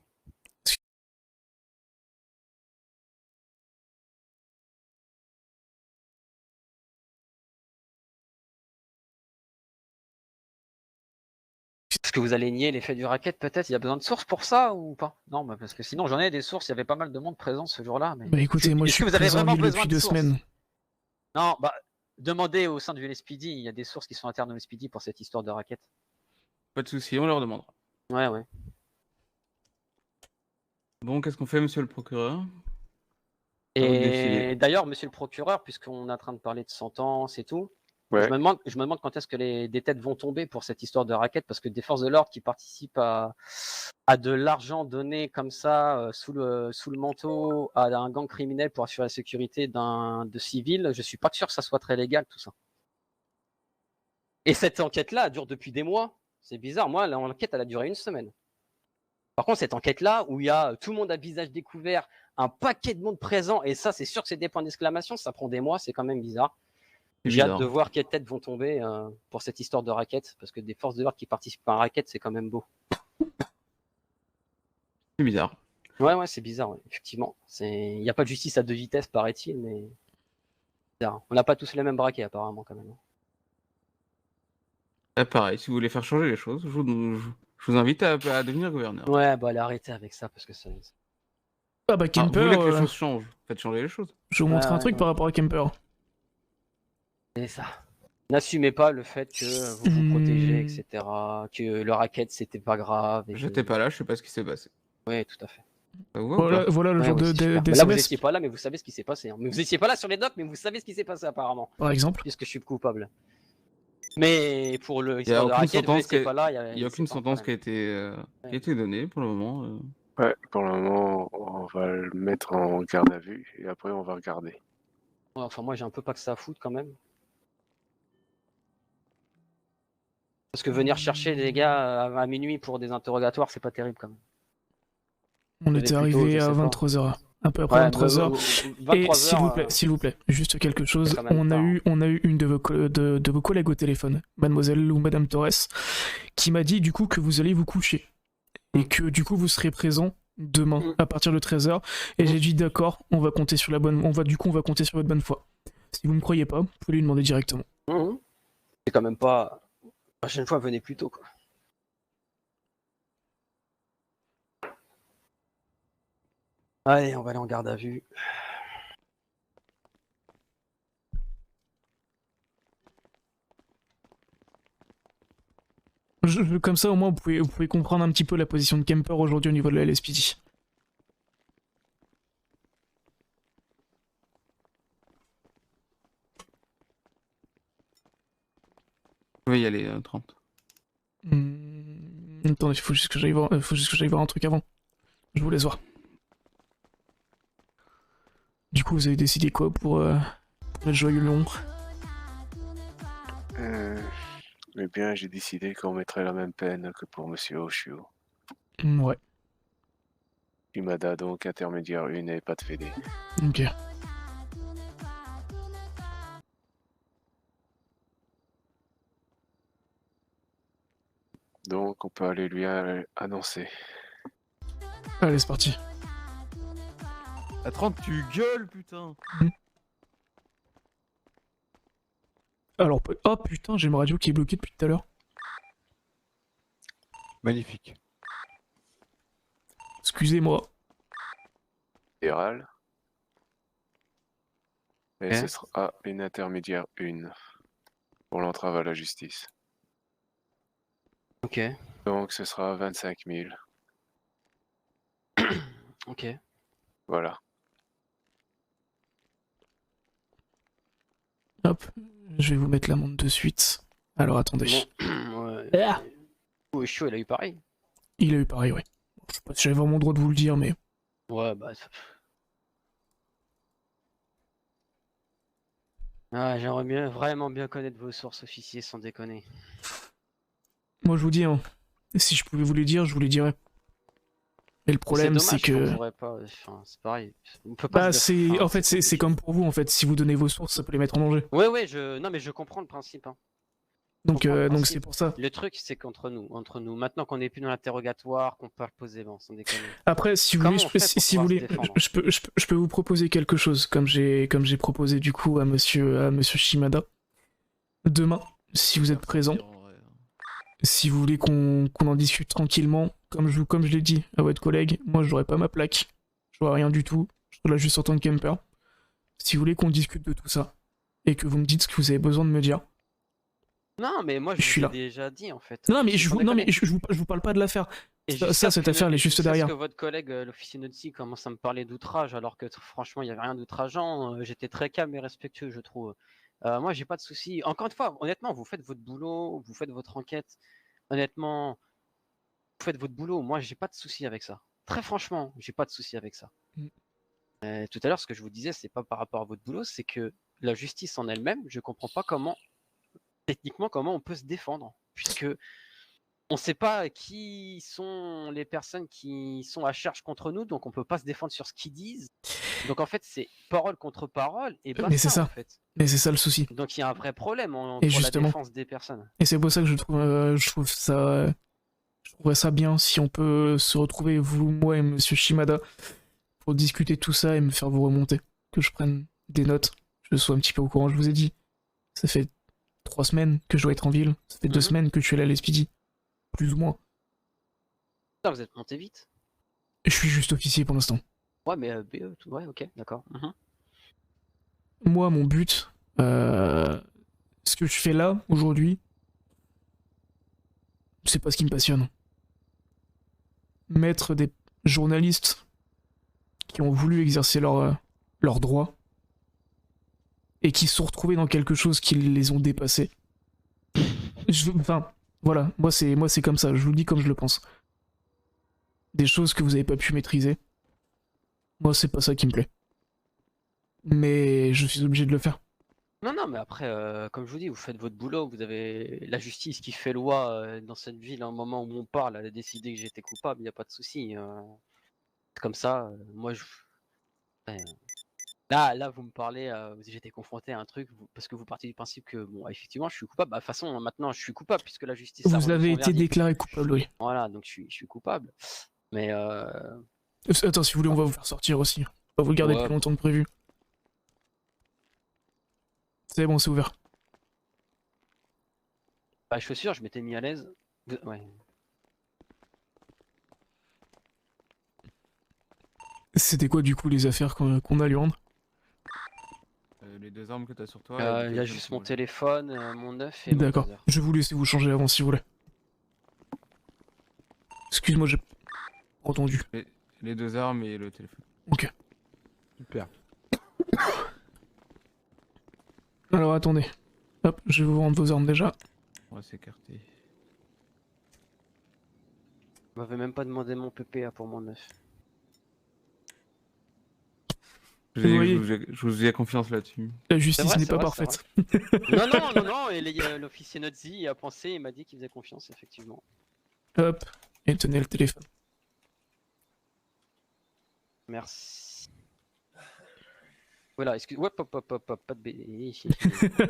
Est-ce que vous allez nier l'effet du racket peut-être? Il y a besoin de sources pour ça ou pas? Non, bah parce que sinon j'en ai des sources, il y avait pas mal de monde présent ce jour-là. Mais... Bah écoutez, moi je suis vous avez présent en vraiment ville besoin depuis de 2 sources? semaines. Non, bah demandez au sein du LSPD, il y a des sources qui sont internes au LSPD pour cette histoire de racket. Pas de souci, on leur demandera. Ouais, ouais. Bon, qu'est-ce qu'on fait, monsieur le procureur? À vous de décider. Et d'ailleurs, monsieur le procureur, puisqu'on est en train de parler de sentence et tout, Ouais. je me demande quand est-ce que des têtes vont tomber pour cette histoire de racket, parce que des forces de l'ordre qui participent à de l'argent donné comme ça, sous le manteau, à un gang criminel pour assurer la sécurité de civils, je suis pas sûr que ça soit très légal tout ça. Et cette enquête-là dure depuis des mois. C'est bizarre. Moi, l'enquête, elle a duré 1 semaine. Par contre, cette enquête-là, où il y a tout le monde à visage découvert, un paquet de monde présent, et ça, c'est sûr que c'est des points d'exclamation, ça prend des mois, c'est quand même bizarre. C'est J'ai hâte bizarre. de voir quelles têtes vont tomber pour cette histoire de racket, parce que des forces de l'ordre qui participent à un racket, c'est quand même beau. C'est bizarre. Ouais, c'est bizarre, ouais, effectivement. Il n'y a pas de justice à 2 vitesses, paraît-il, mais bizarre. On n'a pas tous les mêmes braquets, apparemment, quand même. Pareil, si vous voulez faire changer les choses, je vous invite à devenir gouverneur. Ouais, bah allez, arrêtez avec ça, parce que ça... Ah bah Ah, vous Kemper, voulez que les choses changent, faites changer les choses. je vais vous montrer Ouais, un truc ouais. par rapport à Kemper. C'est ça. N'assumez pas le fait que vous vous protégez, etc. Que le racket, c'était pas grave. Et J'étais pas là, je sais pas ce qui s'est passé. Oui, tout à fait. Ça vous va ou Voilà, pas voilà le Ouais, genre ouais, c'est super. Bah là, vous d'SMS, étiez pas là, mais vous savez ce qui s'est passé. Hein. Mais vous étiez pas là sur les docs, mais vous savez ce qui s'est passé apparemment, par exemple. puisque je suis coupable. Mais pour le Il y a histoire de aucune racket, vous sentence étiez qui pas là. Il n'y a aucune c'est pas un sentence problème. qui a été donnée pour le moment. Ouais, pour le moment, on va le mettre en garde à vue et après on va regarder. Ouais, enfin, moi, j'ai un peu pas que ça à foutre quand même. Parce que venir chercher des gars à minuit pour des interrogatoires, c'est pas terrible quand même. On Vous était avez plutôt, arrivé je à sais pas. 23h. Un peu après Ouais, 23h. Et 23 s'il vous plaît, juste quelque chose. quand même On a tard, eu une de vos collègues au téléphone, mademoiselle ou madame Torres, qui m'a dit du coup que vous allez vous coucher. Et que du coup vous serez présent demain à partir de 13h. Et j'ai dit d'accord, on va compter sur compter sur votre bonne foi. Si vous me croyez pas, vous pouvez lui demander directement. C'est quand même pas. La prochaine fois, venez plus tôt, quoi. Allez, on va aller en garde à vue. Comme ça au moins vous pouvez comprendre un petit peu la position de Kemper aujourd'hui au niveau de la LSPD. Je vais y aller, 30. Attendez, faut juste que j'aille voir un truc avant. Je vous laisse voir. Du coup, vous avez décidé quoi pour le joyeux long? Eh bien, j'ai décidé qu'on mettrait la même peine que pour Monsieur Oshio. Ouais, Imada donc intermédiaire 1 et pas de fédé. ok. Donc on peut aller lui annoncer. Allez, c'est parti. À 30, tu gueules, putain. Alors, oh putain, j'ai une radio qui est bloquée depuis tout à l'heure. Magnifique. Excusez-moi. Fédéral. Et Ok. ce sera une intermédiaire 1 pour l'entrave à la justice. Ok, Donc ce sera 25 000. ok. Voilà. Hop, je vais vous mettre l'amende de suite. Alors, attendez. Bon, ouais. Ah, Chaud, il a eu pareil. il a eu pareil, ouais. Je sais pas si j'avais vraiment le droit de vous le dire, mais... Ouais, bah. Ah, j'aimerais vraiment bien connaître vos sources, officiers, sans déconner. Moi, je vous dis, hein, si je pouvais vous les dire, je vous les dirais. Mais le problème, c'est dommage qu'on que... pourrait pas. Enfin, c'est pareil. On peut pas. Bah, se- enfin, en fait, c'est compliqué. comme pour vous, en fait. Si vous donnez vos sources, ça peut les mettre en danger. Ouais, non, mais je comprends le principe. Hein. Donc comprends le principe. c'est pour ça. Le truc, c'est entre nous, maintenant qu'on n'est plus dans l'interrogatoire, qu'on parle posément, sans déconner. Après, si vous Comment voulez, on fait pour si vous pouvoir voulez, se défendre je peux vous proposer quelque chose, comme j'ai proposé du coup à monsieur Shimada. Demain, si vous êtes présent, si vous voulez qu'on en discute tranquillement, comme je l'ai dit à votre collègue, moi j'aurai pas ma plaque, j'aurai rien du tout, je serai là juste en tant que camper. Si vous voulez qu'on discute de tout ça, et que vous me dites ce que vous avez besoin de me dire. Non, mais moi, je Je suis vous ai là. déjà dit, en fait. Non, mais je Sans vous, non, mais déconner. je vous parle pas de l'affaire. Et Ça, jusqu'à ce cette que affaire, elle est juste jusqu'à ce derrière. que votre collègue, l'officier Nazi, commence à me parler d'outrage, alors que franchement, il n'y avait rien d'outrageant. J'étais très calme et respectueux, je trouve. Moi, j'ai pas de souci. Encore une fois, honnêtement, vous faites votre boulot, vous faites votre enquête. Honnêtement, vous faites votre boulot. Moi, j'ai pas de souci avec ça. Très franchement, j'ai pas de souci avec ça. Mm. Tout à l'heure, ce que je vous disais, c'est pas par rapport à votre boulot, c'est que la justice en elle-même, je comprends pas comment, techniquement, comment on peut se défendre, puisque on sait pas qui sont les personnes qui sont à charge contre nous, donc on peut pas se défendre sur ce qu'ils disent. Donc en fait, c'est parole contre parole et Mais c'est basta ça. en fait. Mais c'est ça le souci. Donc il y a un vrai problème Et pour la justement. défense des personnes. Et c'est pour ça que je trouve ça. Je trouverais ça bien si on peut se retrouver, vous, moi et monsieur Shimada, pour discuter de tout ça et me faire vous remonter. Que je prenne des notes, que je sois un petit peu au courant. Je vous ai dit, ça fait 3 semaines que je dois être en ville, ça fait 2 Mhm. semaines que je suis allé à l'Espidi. Plus ou moins. Putain, vous êtes monté vite. Je suis juste officier pour l'instant. Ouais, mais BE, ouais, ok, d'accord. Mhm. Moi, mon but, ce que je fais là, aujourd'hui, c'est pas ce qui me passionne. Mettre des journalistes qui ont voulu exercer leurs droits et qui se sont retrouvés dans quelque chose qui les ont dépassés. Enfin, voilà, moi c'est comme ça, je vous le dis comme je le pense. Des choses que vous avez pas pu maîtriser. Moi, c'est pas ça qui me plaît. Mais je suis obligé de le faire. Non, non, mais après, comme je vous dis, vous faites votre boulot, vous avez la justice qui fait loi dans cette ville à un moment où on parle, elle a décidé que j'étais coupable, il n'y a pas de souci. C'est comme ça, moi je. Ouais. Là, vous me parlez, j'étais confronté à un truc, parce que vous partez du principe que, bon, effectivement, je suis coupable. Bah, de toute façon, maintenant, je suis coupable, puisque la justice a Vous rendu avez son été verdict. déclaré coupable, oui. Voilà, donc je suis coupable. Mais, Attends, si vous voulez, on va vous faire sortir aussi. On va vous le garder Ouais. plus longtemps que prévu. C'est bon, c'est ouvert. bah, les chaussures, je m'étais mis à l'aise. Ouais. C'était quoi, du coup, les affaires qu'on a à lui rendre? Les 2 armes que t'as sur toi. Il y a juste mon téléphone, mon œuf et mon D'accord. taser. Je vais vous laisser vous changer avant, si vous voulez. Excuse-moi, j'ai entendu. Les 2 armes et le téléphone. Ok. Super. Alors, attendez. Hop, je vais vous rendre vos armes déjà. On va s'écarter. Vous m'avez même pas demandé mon PPA pour mon œuf. Vous voyez. Je vous ai confiance là-dessus. La justice vrai, n'est c'est pas vrai, parfaite. Non, non, non, non, et l'officier Nazi a pensé et m'a dit qu'il faisait confiance, effectivement. Hop, et tenez le téléphone. Merci. Voilà, excuse. Ouais, hop, pas de BD.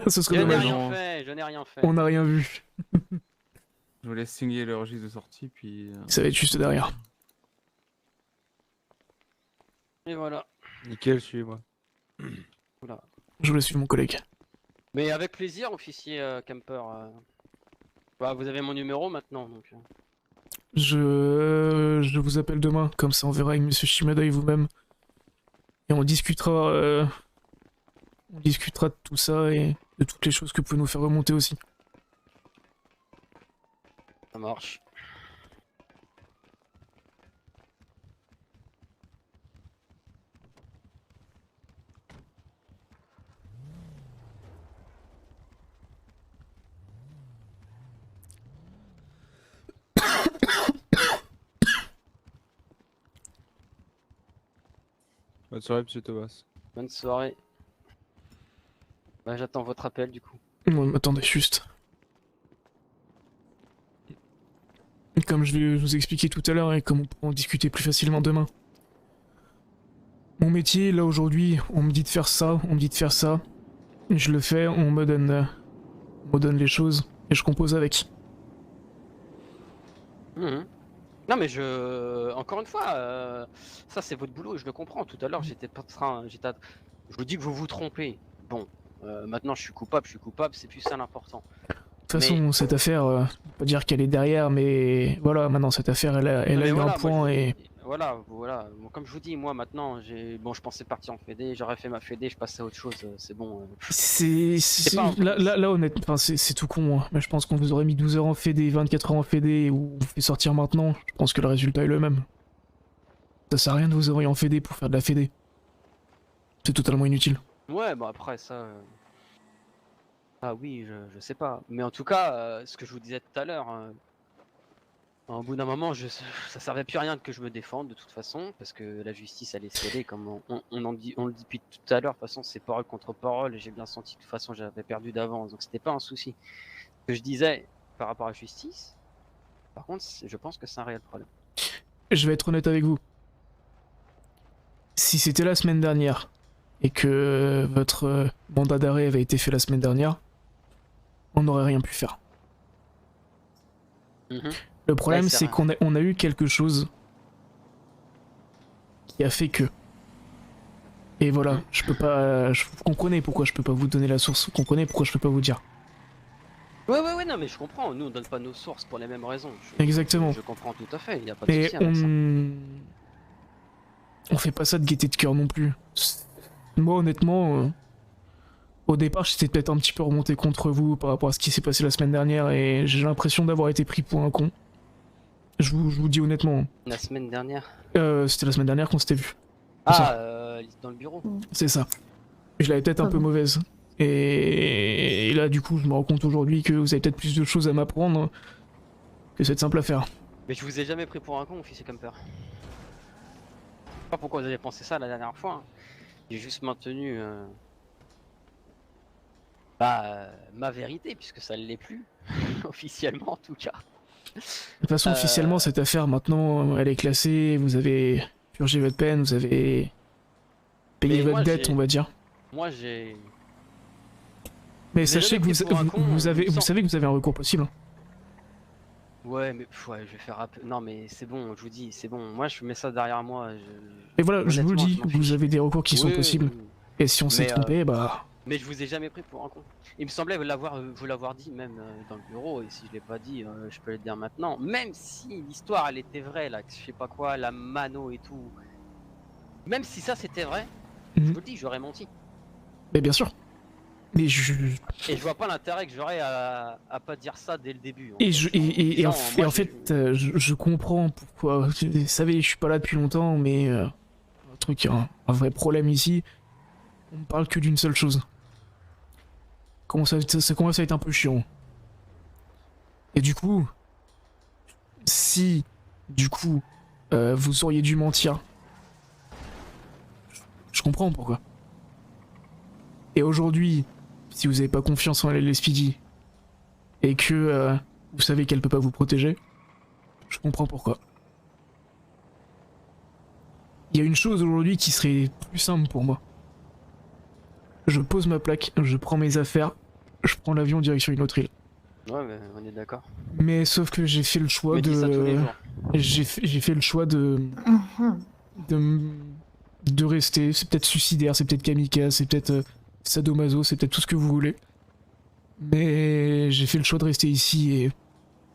Ce serait Je n'ai dommage. rien fait, je n'ai rien fait. On n'a rien vu. Je vous laisse signer le registre de sortie, puis. Ça va être juste derrière. Et voilà. Nickel, suivez-moi. Voilà. Je vous laisse suivre mon collègue. Mais avec plaisir, officier Camper. Bah, vous avez mon numéro maintenant, donc. Je vous appelle demain, comme ça on verra avec monsieur Shimada et vous-même. Et on discutera de tout ça et de toutes les choses que vous pouvez nous faire remonter aussi. Ça marche. Bonne soirée, monsieur Thomas. Bonne soirée. Bah, j'attends votre appel du coup. Bon, attendez, juste. Comme je vous ai expliqué tout à l'heure et comme on pourra en discuter plus facilement demain. Mon métier, là aujourd'hui, on me dit de faire ça, on me dit de faire ça. Je le fais, on me donne les choses et je compose avec. Mhm. Non mais encore une fois, ça c'est votre boulot, je le comprends. Tout à l'heure j'étais pas en train, je vous dis que vous vous trompez. Bon, maintenant je suis coupable, c'est plus ça l'important. De toute façon, cette affaire, on peut pas dire qu'elle est derrière, mais voilà, maintenant cette affaire, elle a Non, mais eu voilà, un point moi, et voilà, voilà. Bon, comme je vous dis, moi maintenant, je pensais partir en fédé, j'aurais fait ma fédé, je passais à autre chose, c'est bon. Pas un- Là, honnêtement, enfin, c'est tout con. Hein. Mais je pense qu'on vous aurait mis 12 heures en fédé, 24 heures en fédé, ou on vous fait sortir maintenant. Je pense que le résultat est le même. Ça sert à rien de vous envoyer en fédé pour faire de la fédé. C'est totalement inutile. Ouais, bon après ça. Ah oui, je sais pas. Mais en tout cas, ce que je vous disais tout à l'heure, au bout d'un moment, ça servait plus à rien que je me défende de toute façon, parce que la justice allait céder, comme on le dit depuis tout à l'heure. De toute façon, c'est parole contre parole, et j'ai bien senti que de toute façon j'avais perdu d'avance, donc c'était pas un souci. Ce que je disais par rapport à la justice, par contre, je pense que c'est un réel problème. Je vais être honnête avec vous. Si c'était la semaine dernière, et que votre mandat d'arrêt avait été fait la semaine dernière, on n'aurait rien pu faire. Le problème, Ouais, c'est qu'on a eu quelque chose qui a fait que. Et voilà, je peux pas. Vous comprenez pourquoi je peux pas vous donner la source, vous comprenez pourquoi je peux pas vous dire. Ouais, non, mais je comprends. Nous, on donne pas nos sources pour les mêmes raisons. Exactement. Je comprends tout à fait. Il y a pas de Et souci avec ça. on fait pas ça de gaieté de cœur non plus. Moi, honnêtement, au départ, j'étais peut-être un petit peu remonté contre vous par rapport à ce qui s'est passé la semaine dernière, et j'ai l'impression d'avoir été pris pour un con. Je vous dis honnêtement. La semaine dernière. C'était la semaine dernière qu'on s'était vu. Ça. Dans le bureau. C'est ça. Je l'avais peut-être un peu mauvaise. Et là, du coup, je me rends compte aujourd'hui que vous avez peut-être plus de choses à m'apprendre que cette simple affaire. Mais je vous ai jamais pris pour un con, officier Camper. Je sais pas pourquoi vous avez pensé ça la dernière fois. Hein. J'ai juste maintenu ma vérité, puisque ça ne l'est plus. Officiellement, en tout cas. De toute façon, officiellement, cette affaire, maintenant, elle est classée. Vous avez purgé votre peine, vous avez payé Mais votre moi, dette, on va dire. Moi, j'ai. Mais Vous avez sachez que jamais pris pour un con, vous il me savez semble. que vous avez un recours possible. Ouais, mais ouais, je vais faire non, mais c'est bon, je vous dis, c'est bon. Moi, je mets ça derrière moi. Et voilà, je vous le Honnêtement, dis, je m'en vous fiche. avez des recours qui sont Oui, possibles. oui. Et si on s'est Mais, trompé, bah. Mais je vous ai jamais pris pour un con. Il me semblait vous l'avoir dit même dans le bureau, et si je l'ai pas dit, je peux le dire maintenant. Même si l'histoire elle était vraie, là, que je sais pas quoi, la mano et tout. Même si ça c'était vrai, je vous le dis, j'aurais menti. Mais bien sûr. Mais je. Et je vois pas l'intérêt que j'aurais à pas dire ça dès le début. En fait, je comprends pourquoi. Vous savez, je suis pas là depuis longtemps, mais un truc, un vrai problème ici, on ne parle que d'une seule chose. Ça commence à être un peu chiant. Et du coup, si, du coup, vous auriez dû mentir, je comprends pourquoi. Et aujourd'hui, si vous n'avez pas confiance en LSPD et que vous savez qu'elle peut pas vous protéger, je comprends pourquoi. Il y a une chose aujourd'hui qui serait plus simple pour moi. Je pose ma plaque, je prends mes affaires, je prends l'avion direction une autre île. Ouais, mais on est d'accord. Mais sauf que j'ai fait le choix Mais dis ça tous les jours. J'ai fait le choix de rester. C'est peut-être suicidaire, c'est peut-être kamikaze, c'est peut-être sadomaso, c'est peut-être tout ce que vous voulez. Mais j'ai fait le choix de rester ici et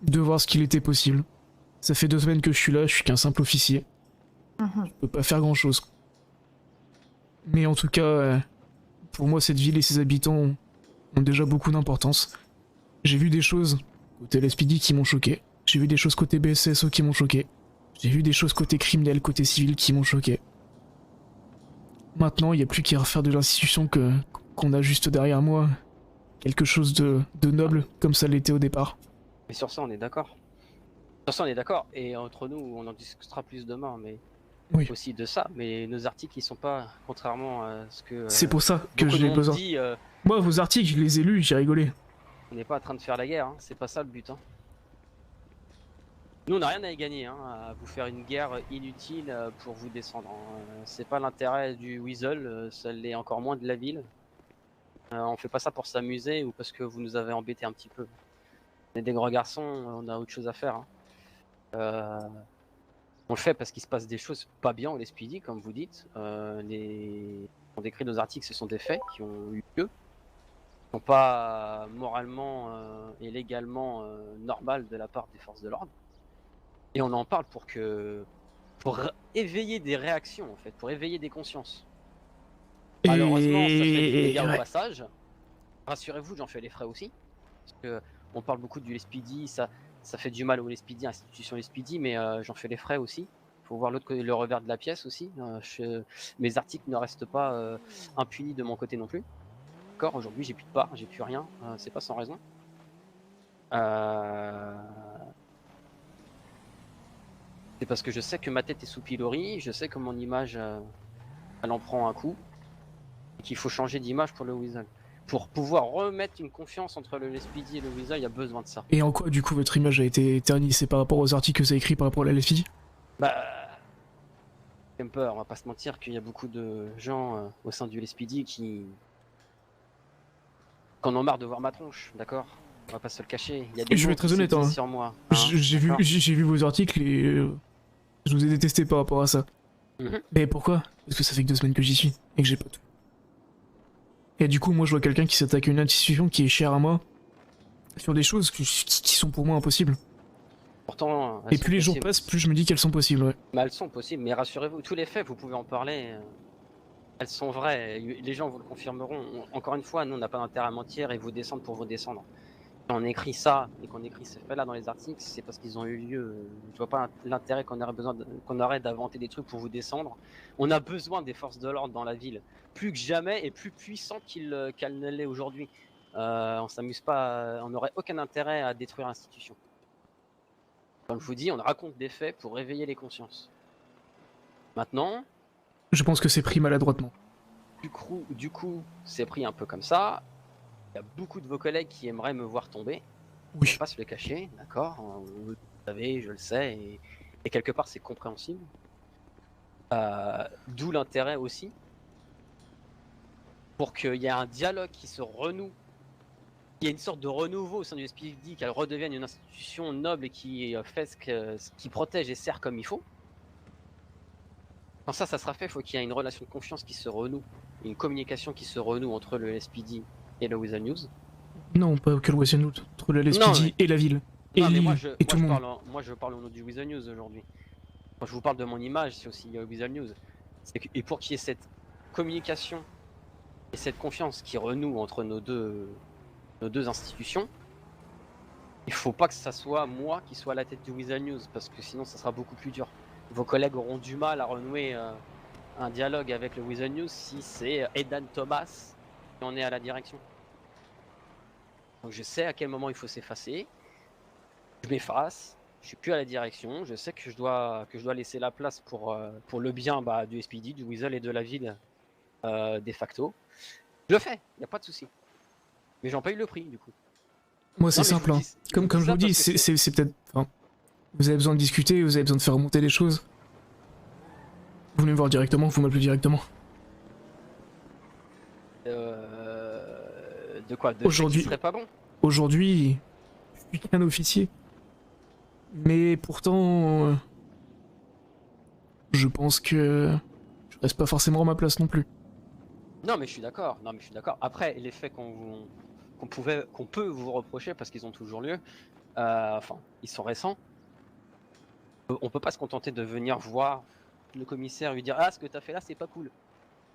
de voir ce qu'il était possible. Ça fait 2 semaines que je suis là, je suis qu'un simple officier. Je peux pas faire grand-chose. Mais en tout cas, pour moi, cette ville et ses habitants ont déjà beaucoup d'importance. J'ai vu des choses côté LSPD qui m'ont choqué. J'ai vu des choses côté BSSO qui m'ont choqué. J'ai vu des choses côté criminel, côté civil qui m'ont choqué. Maintenant, il n'y a plus qu'à refaire de l'institution qu'on a juste derrière moi quelque chose de noble comme ça l'était au départ. Mais sur ça, on est d'accord. Sur ça, on est d'accord. Et entre nous, on en discutera plus demain, mais Oui. aussi de ça. Mais nos articles, ils sont pas, contrairement à ce que. C'est pour ça que beaucoup de j'ai monde besoin. dit, Moi, vos articles, je les ai lus, j'ai rigolé. on n'est pas en train de faire la guerre, hein. C'est pas ça le but. Hein. Nous, on n'a rien à y gagner, hein, à vous faire une guerre inutile pour vous descendre. Hein. C'est pas l'intérêt du Weasel, ça l'est encore moins de la ville. On fait pas ça pour s'amuser ou parce que vous nous avez embêté un petit peu. On est des gros garçons, on a autre chose à faire. Hein. On le fait parce qu'il se passe des choses pas bien au LSPD, comme vous dites. On décrit nos articles, ce sont des faits qui ont eu lieu. Qui sont pas moralement et légalement normal de la part des forces de l'ordre. Et on en parle pour pour éveiller des réactions, en fait, pour éveiller des consciences. Et... Malheureusement, ça fait des dégâts ouais. au passage. Rassurez-vous, j'en fais les frais aussi. Parce que on parle beaucoup du LSPD, ça fait du mal au LSPD, institution LSPD, mais j'en fais les frais aussi. Faut voir le revers de la pièce aussi. Mes articles ne restent pas impunis de mon côté non plus. D'accord, aujourd'hui j'ai plus de part, j'ai plus rien, c'est pas sans raison. C'est parce que je sais que ma tête est sous pilori, je sais que mon image elle en prend un coup, et qu'il faut changer d'image pour le Weasel. Pour pouvoir remettre une confiance entre le LSPD et le Weasel, il y a besoin de ça. Et en quoi, du coup, votre image a été ternie? C'est par rapport aux articles que vous avez écrits par rapport à la LFI? Bah, Kemper, on va pas se mentir qu'il y a beaucoup de gens au sein du LSPD qui en ont marre de voir ma tronche, d'accord? On va pas se le cacher. Il y a des Je vais mots être très qui se honnête, disent hein. sur moi. J'ai vu vos articles et je vous ai détesté par rapport à ça. Mhm. Mais pourquoi? Parce que ça fait que 2 semaines que j'y suis et que j'ai pas tout. Et du coup, moi, je vois quelqu'un qui s'attaque à une institution qui est chère à moi sur des choses qui sont pour moi impossibles. Pourtant, Et plus les jours passent, plus je me dis qu'elles sont possibles, ouais. Mais elles sont possibles, mais rassurez-vous, tous les faits, vous pouvez en parler. Elles sont vraies, les gens vous le confirmeront. Encore une fois, nous, on n'a pas d'intérêt à mentir et vous descendre pour vous descendre. Quand on écrit ça et qu'on écrit ces faits-là dans les articles, c'est parce qu'ils ont eu lieu. Je vois pas l'intérêt qu'on aurait d'inventer des trucs pour vous descendre. On a besoin des forces de l'ordre dans la ville, plus que jamais et plus puissant qu'elle ne l'est aujourd'hui. On s'amuse pas, on n'aurait aucun intérêt à détruire l'institution. Comme je vous dis, on raconte des faits pour réveiller les consciences. Maintenant, Je pense que c'est pris maladroitement. du coup, c'est pris un peu comme ça. Il y a beaucoup de vos collègues qui aimeraient me voir tomber. On Oui. va pas se le cacher, d'accord? Vous le savez, je le sais, et quelque part c'est compréhensible. D'où l'intérêt aussi pour qu'il y ait un dialogue qui se renoue, qu'il y ait une sorte de renouveau au sein du SPD, qu'elle redevienne une institution noble et qui fait ce qui protège et sert comme il faut. Quand ça sera fait, il faut qu'il y ait une relation de confiance qui se renoue, une communication qui se renoue entre le SPD et le Weasel News. Non, pas que le Western Note, entre la Non, LSPD et la ville. Et Non, mais moi, l'île, et tout le monde. moi je parle au nom du Weasel News aujourd'hui. Quand je vous parle de mon image, c'est aussi Weasel News. Et pour qu'il y ait cette communication et cette confiance qui renoue entre nos deux institutions, il faut pas que ça soit moi qui soit à la tête du Weasel News, parce que sinon ça sera beaucoup plus dur. Vos collègues auront du mal à renouer un dialogue avec le Weasel News si c'est Aidan Thomas qui en est à la direction. Donc je sais à quel moment il faut s'effacer. Je m'efface, je suis plus à la direction, je sais que je dois laisser la place pour le bien du SPD, du Weasel et de la ville de facto. Je le fais, il n'y a pas de souci. Mais j'en paye le prix du coup. Moi, c'est Non, mais simple, hein. Comme je vous dis, c'est peut-être... Enfin, vous avez besoin de discuter, vous avez besoin de faire remonter les choses. Vous venez me voir directement, vous m'appelez directement. De quoi? De Aujourd'hui- ce qui serait pas bon? Aujourd'hui, je suis qu'un officier. Mais pourtant... je pense que... je reste pas forcément à ma place non plus. Non mais je suis d'accord, Après, les faits qu'on peut vous reprocher, parce qu'ils ont toujours lieu, enfin, ils sont récents, on peut pas se contenter de venir voir le commissaire et lui dire « Ah, ce que t'as fait là, c'est pas cool ».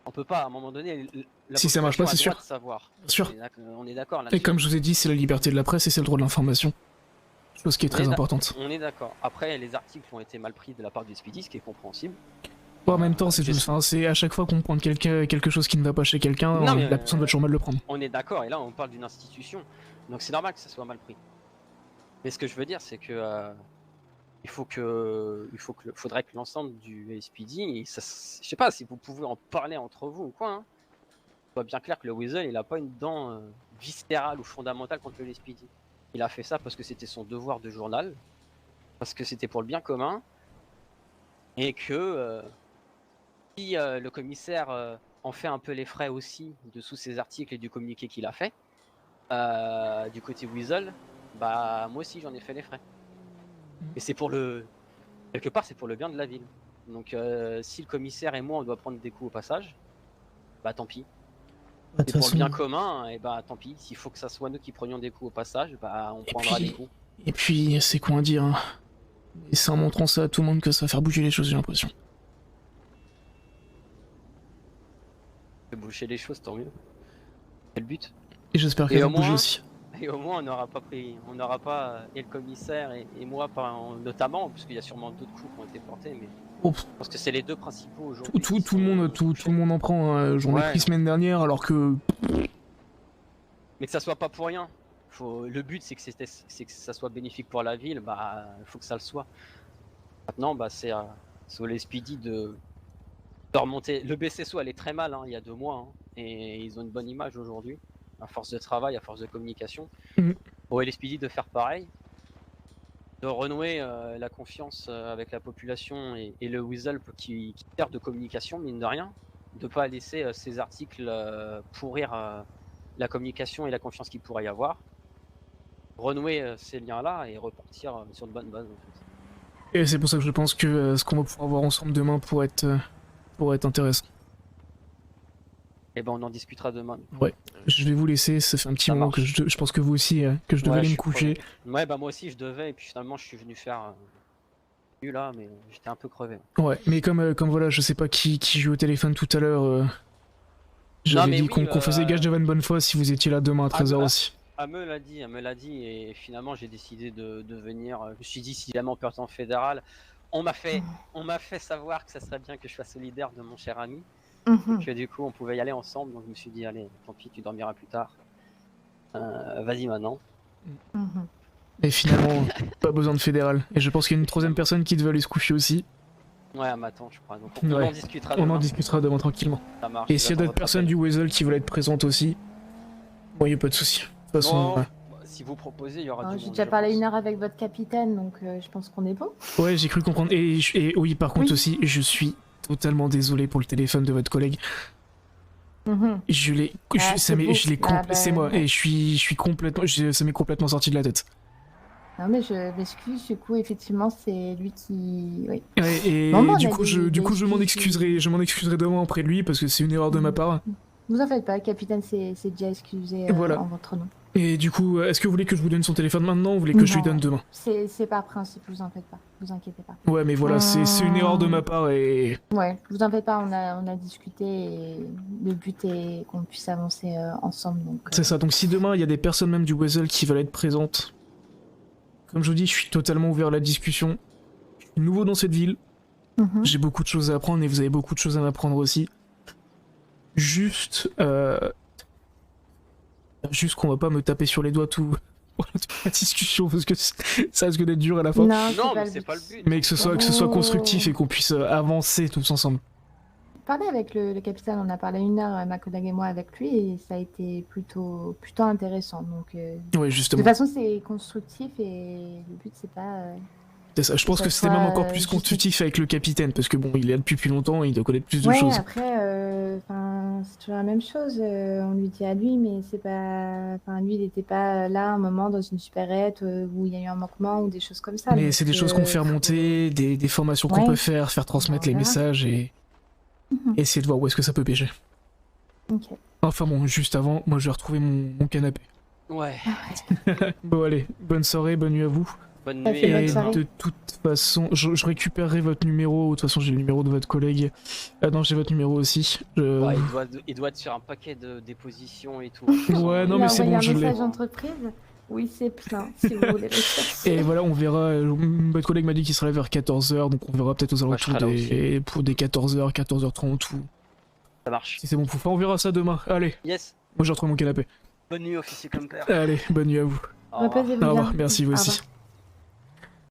On peut pas, à un moment donné, la Si ça marche pas, population a c'est le droit sûr. de savoir. Bien sûr. On est d'accord Et là-dessus. comme je vous ai dit, c'est la liberté de la presse et c'est le droit de l'information. Chose qui est très importante. On est d'accord. Après, les articles ont été mal pris de la part du SPD, ce qui est compréhensible. En même temps, c'est à chaque fois qu'on prend quelque chose qui ne va pas chez quelqu'un, Non, mais, la personne va toujours mal le prendre. On est d'accord, et là on parle d'une institution, donc c'est normal que ça soit mal pris. Mais ce que je veux dire, c'est que faudrait que l'ensemble du SPD, je sais pas si vous pouvez en parler entre vous ou quoi, hein, soit bien clair que le Weasel, il a pas une dent viscérale ou fondamentale contre le SPD. Il a fait ça parce que c'était son devoir de journal, parce que c'était pour le bien commun, et que si le commissaire en fait un peu les frais aussi dessous ses articles et du communiqué qu'il a fait, du côté Weasel, moi aussi j'en ai fait les frais. Et c'est quelque part c'est pour le bien de la ville. Donc si le commissaire et moi on doit prendre des coups au passage, tant pis. De toute C'est pour façon- le bien commun, et tant pis. S'il faut que ça soit nous qui prenions des coups au passage, on prendra des coups. Et puis, c'est quoi à dire, hein. Et c'est en montrant ça à tout le monde que ça va faire bouger les choses, j'ai l'impression. Boucher les choses, tant mieux. C'est le but. Et j'espère Et qu'elle va au bouger moins- aussi. Et au moins, on n'aura pas, et le commissaire et moi notamment, parce qu'il y a sûrement d'autres coups qui ont été portés, mais Oh, je pense que c'est les deux principaux aujourd'hui. tout le monde en prend, hein. J'en ai Ouais, pris non. semaine dernière alors que... Mais que ça soit pas pour rien. Le but, c'est que ça soit bénéfique pour la ville, bah, il faut que ça le soit. Maintenant, bah, c'est au Speedy de remonter. Le BCSO, elle est très mal, hein, il y a 2 mois, hein, et ils ont une bonne image aujourd'hui, à force de travail, à force de communication. Mhm. Au Speedy de faire pareil, de renouer la confiance avec la population et le Weasel qui sert de communication, mine de rien, de pas laisser ces articles pourrir la communication et la confiance qu'il pourrait y avoir, renouer ces liens-là et repartir sur de bonnes bases. En fait. Et c'est pour ça que je pense que ce qu'on va pouvoir voir ensemble demain pourrait être intéressant. Et ben on en discutera demain. Je vais vous laisser, ça fait un petit Ça moment marche. que je pense que vous aussi, que je devais Ouais, aller je me suis coucher. Ouais, bah moi aussi je devais, et puis finalement je suis venu faire là, mais j'étais un peu crevé. Ouais, mais comme voilà, je sais pas qui joue au téléphone tout à l'heure, j'avais mais dit oui, qu'on faisait gage de bonne foi si vous étiez là demain à 13h aussi. Elle me l'a dit, et finalement j'ai décidé de venir. Je me suis dit, si jamais on perd en fédéral, on m'a fait savoir que ça serait bien que je sois solidaire de mon cher ami, que du coup on pouvait y aller ensemble, donc je me suis dit, allez, tant pis, tu dormiras plus tard. Vas-y maintenant. Et finalement, pas besoin de fédéral. Et je pense qu'il y a une troisième personne qui devait aller se coucher aussi. Ouais, elle m'attend, je crois. Donc on Ouais. en discutera On demain. en discutera demain tranquillement. Ça marche. Et s'il y a d'autres personnes du Weasel qui veulent être présentes aussi, moi y a pas de souci. De toute façon, Non, si vous proposez, il y aura du J'ai monde, déjà je parlé pense. 1 heure avec votre capitaine, donc je pense qu'on est bon. ouais, j'ai cru comprendre. Et oui, par contre Oui. aussi, je suis totalement désolé pour le téléphone de votre collègue. Je l'ai, Ah, c'est vous. c'est moi. ouais. Et je suis complètement, ça m'est complètement sorti de la tête. Non, mais je m'excuse, du coup, effectivement, c'est lui qui. Oui. Ouais, et Non, mais on du a coup, des- je des m'en excuses. excuserai demain auprès de lui parce que c'est une erreur de ma part. Vous en faites pas, le capitaine s'est déjà excusé Voilà. en votre nom. Et du coup, est-ce que vous voulez que je vous donne son téléphone maintenant ou vous voulez que je lui Non. donne demain? C'est par principe, vous en faites pas, vous inquiétez pas. Ouais, mais voilà, c'est une erreur de ma part et Ouais, vous en faites pas, on a discuté et le but est qu'on puisse avancer ensemble. Donc, c'est ça. Donc si demain il y a des personnes même du Weasel qui veulent être présentes, comme je vous dis, je suis totalement ouvert à la discussion. Je suis nouveau dans cette ville, j'ai beaucoup de choses à apprendre et vous avez beaucoup de choses à m'apprendre aussi. Juste qu'on va pas me taper sur les doigts toute la discussion parce que ça risque d'être dur à la fin. Non, Non, pas mais c'est pas le but. Mais que ce soit constructif et qu'on puisse avancer tous ensemble. Parler avec le capitaine, on a parlé 1 heure, ma collègue et moi, avec lui, et ça a été plutôt intéressant. Donc, Ouais, de justement. toute façon, c'est constructif et le but, c'est pas. C'est ça. Je pense ça que c'était soit, même encore plus juste- constructif avec le capitaine parce que bon, il est là depuis plus longtemps et il doit connaître plus de Ouais, choses. après, c'est toujours la même chose. On lui dit à lui, mais c'est pas. Enfin, lui, il n'était pas là un moment dans une supérette où il y a eu un manquement ou des choses comme ça. Mais donc, c'est des choses qu'on fait faut- remonter, des formations qu'on Ouais. peut faire transmettre On les verra. messages et essayer de voir où est-ce que ça peut pêcher. Ok. Enfin bon, juste avant, moi je vais retrouver mon canapé. Ouais. Bon allez, bonne soirée, bonne nuit à vous. Bonne Ça nuit. fait bonne Et soirée. de toute façon, je récupérerai votre numéro. De toute façon, j'ai le numéro de votre collègue. Ah non, j'ai votre numéro aussi. Ouais, il doit être sur un paquet de dépositions et tout. Ouais, non, Il mais a c'est envoyé bon, je un l'ai. message entreprise. Oui, c'est plein, si vous voulez le chercher. Et voilà, on verra. Votre collègue m'a dit qu'il serait là vers 14h, donc on verra peut-être aux Ouais, je alentours serai là pour des 14h, 14h30 ou. Ça marche. Si c'est bon pour faire, on verra ça demain. Allez, Yes. moi je retrouve mon canapé. Bonne nuit, officier Comper. Allez, bonne nuit à vous. Au revoir. Reposez-vous Au revoir, bien. merci vous Au aussi. revoir.